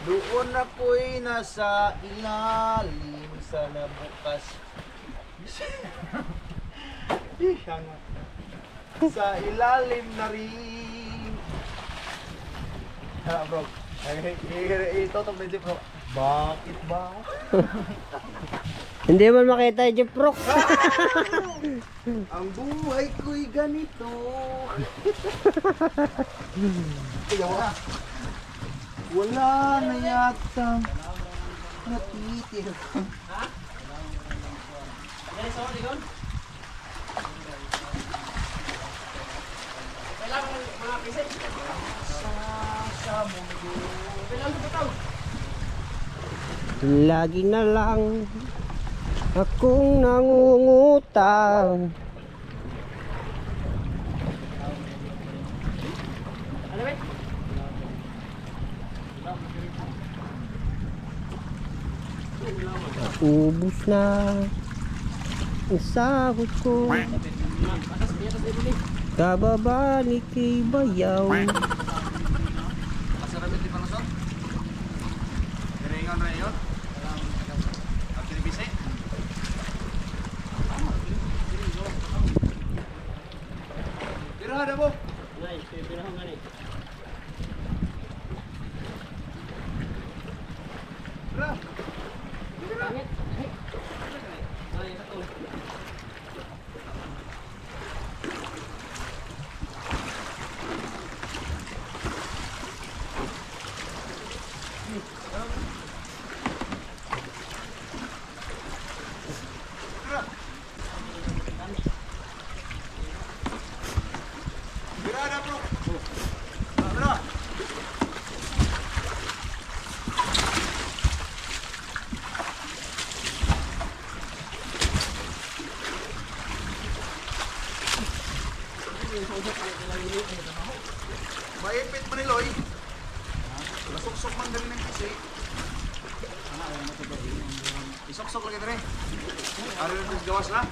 Doon na po'y nasa ilalim sa nabukas. Sa ilalim na rin. Bro. Itotok na bro. Bakit ba? Hindi man makita yung Jeep Rock. Ang buhay ko'y ganito. Tignan mo. Wala na yata natitira. Lagi na lang akong nangungutang. Ubus na ang sahod ko. Kababalik kay bayaw. Masarap di panusot. Ringon na yun. Ang kinibisi. Tira ada mo. Maipit man niloy. Lasok-sok man dali ng kisi. Isok-sok lagi dali. Ari na gawas na.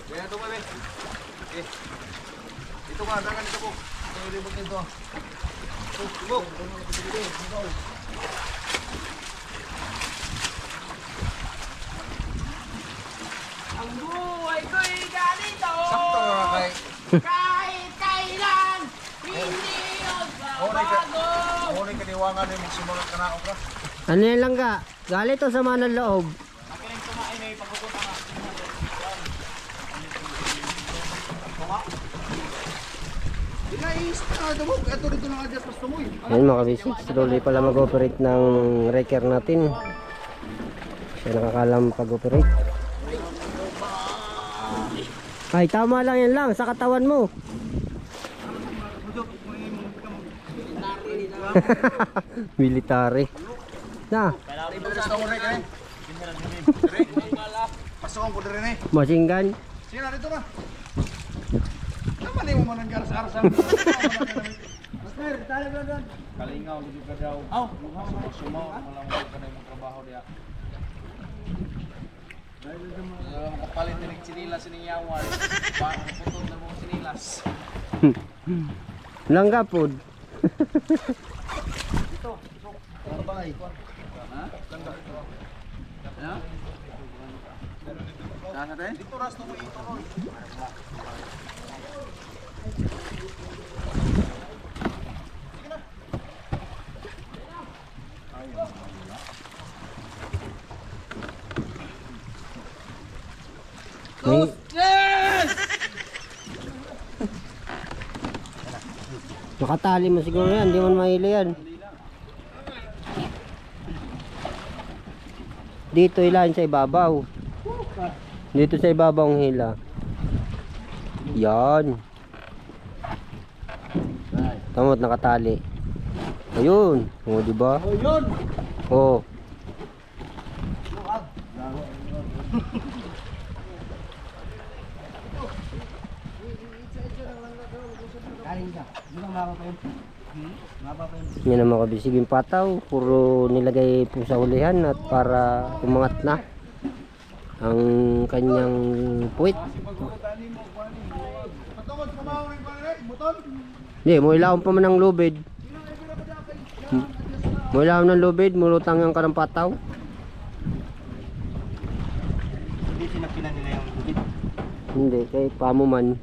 Kaya ito ba, ito nga, dangan ito po. Ito yung libot nito. Tubok. Ang buhay ko'y ganito. Sakto na kay. Kahit kailan, hindi magbabago. Muna yung kaniwangan yung magsimulat ka na ako. Ano yan lang ka? Galit o sama ng loob? Ito dito lang adjust mas tumoy. Ayun mga kabisig, slowly pala mag-operate ng wrecker natin. Siya nakakalam pag-operate. Ay, tama lang yan lang, sa katawan mo. Military. Na, Pasok ko rin eh. machine gun. Sino dito na? Naman mo man ang garas-arasang. Master, tali ba doon? Kalingaw, hindi ka daw. Aw, sumaw, malang ka na yung trabaho diya. Makapalit din ng sinilas siningyawan. Bakit putol na mo sinilas? Langga po. Ito Dito ras mo ito. May... Nakatali mo siguro yan, hindi mo mahili yan. Dito ilan sa ibabaw. Dito sa ibabaw ang hila. Yan. Tamot nakatali. Ayun, o di ba? Ayun. Oh. Yan ang mga kabisig yung pataw. Puro nilagay po sa hulihan at para umangat na ang kanyang puwit. Patungod kumawin pa rin, buton. Hindi, mo ilawon pa man ng lubid. Mo ilawon ng lubid, mulutang ang kanang pataw. Hindi sinapinan nila yung lubid. Hindi, kay pamo man.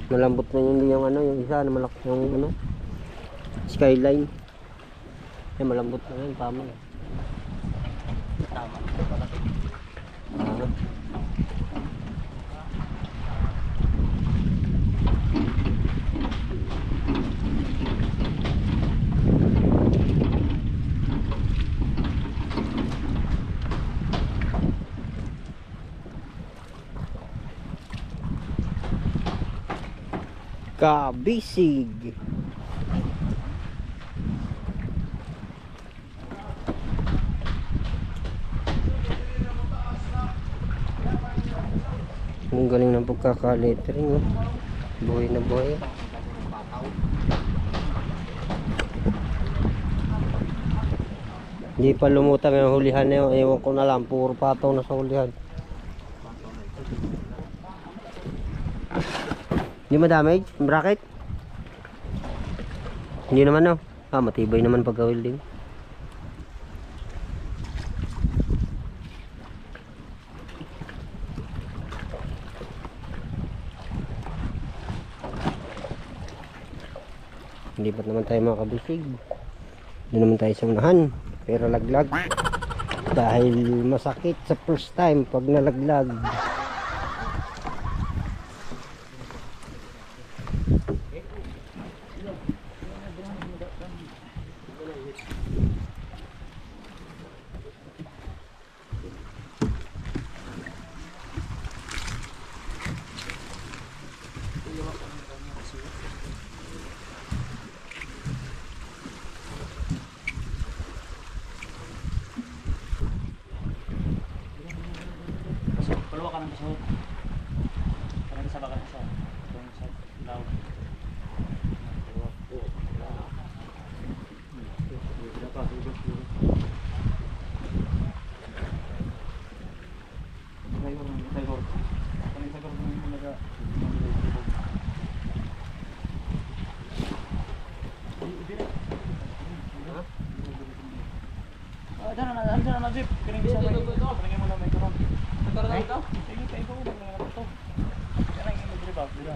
Malambot na yung ano, yung isa na malaki yung ano, skyline. Eh, malambot na yun, pamo. Tama. Kabisig. Ang galing ng pagkaka-lettering, oh. Buhay na buhay. Hindi pa lumutang yung hulihan na yun. Ewan ko na lang, puro pataw na sa hulihan. Hindi ma-damage? Bracket? Hindi naman, no? Ah, matibay naman pagka-welding. Hindi ba't naman tayo makabisig? Doon naman tayo sa unahan. Pero laglag. Dahil masakit sa first time pag nalaglag. Paluwa ka ng kasahod. Parang sa bakal sa. Itong sa law. Diyan na jeep. Pining sa may. Pining mo na may karon. Karon ito. Sige, tayo ko mga to. Yan ang image ba? Dira.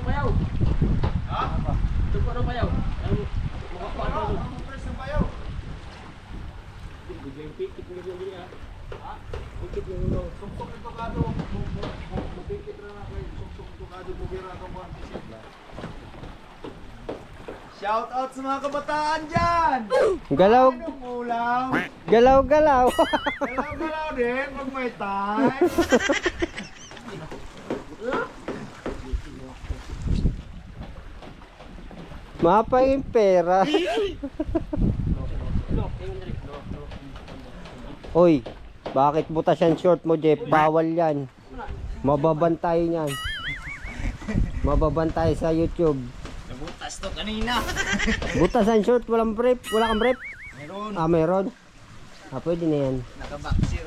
Payaw. Ha? Ito pa ro payaw. Shout out sa mga kabataan dyan! Galaw, Anong ulam? galaw, galaw. Galaw-galaw din pag may time. Mapa yung pera. Oy, bakit butas yan short mo, Jeff? Bawal yan. Mababantayan yan. Mababantay sa YouTube. Nabutas to kanina. Butas ang short, walang brief. Wala kang brief? Meron. Ah, meron. Ah, pwede na yan. Nakabaksir.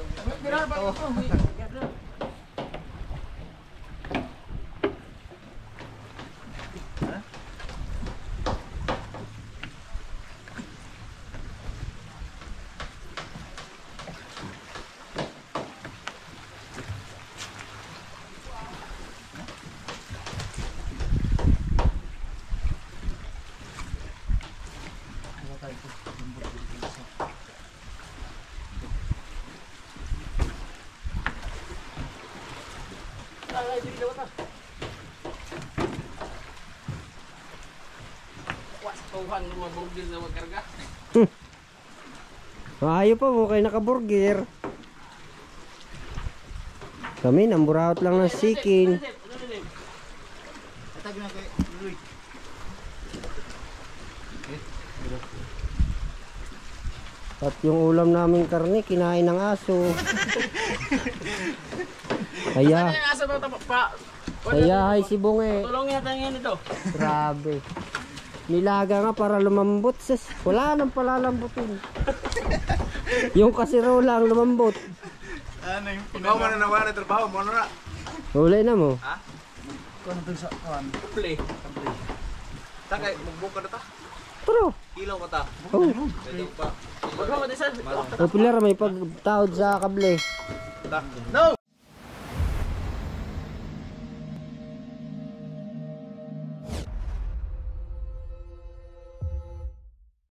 Tuhan rumah burgil sa magkarga. Ayaw pa mo kayo nakaburger. Kami, namburawat lang ng siking. Atag na kay Luy. At yung ulam namin karne, kinain ng aso. Kaya, Asa ba pa? kaya hay si Bunge. Tulongin natin ngayon ito. Grabe. Nilaga nga para lumambot. Sis, wala nang palalambutin. Yung kasirola ang lumambot. Ano yung ikaw man na nawa na trabaho mo na. Huli na mo. Kuan to sa kuan. Play. Takay magbuka na ta. Pero, Ilaw ka ta. oh, Pwede pa. Magkama din sa. popular may pagtawad sa kable. No.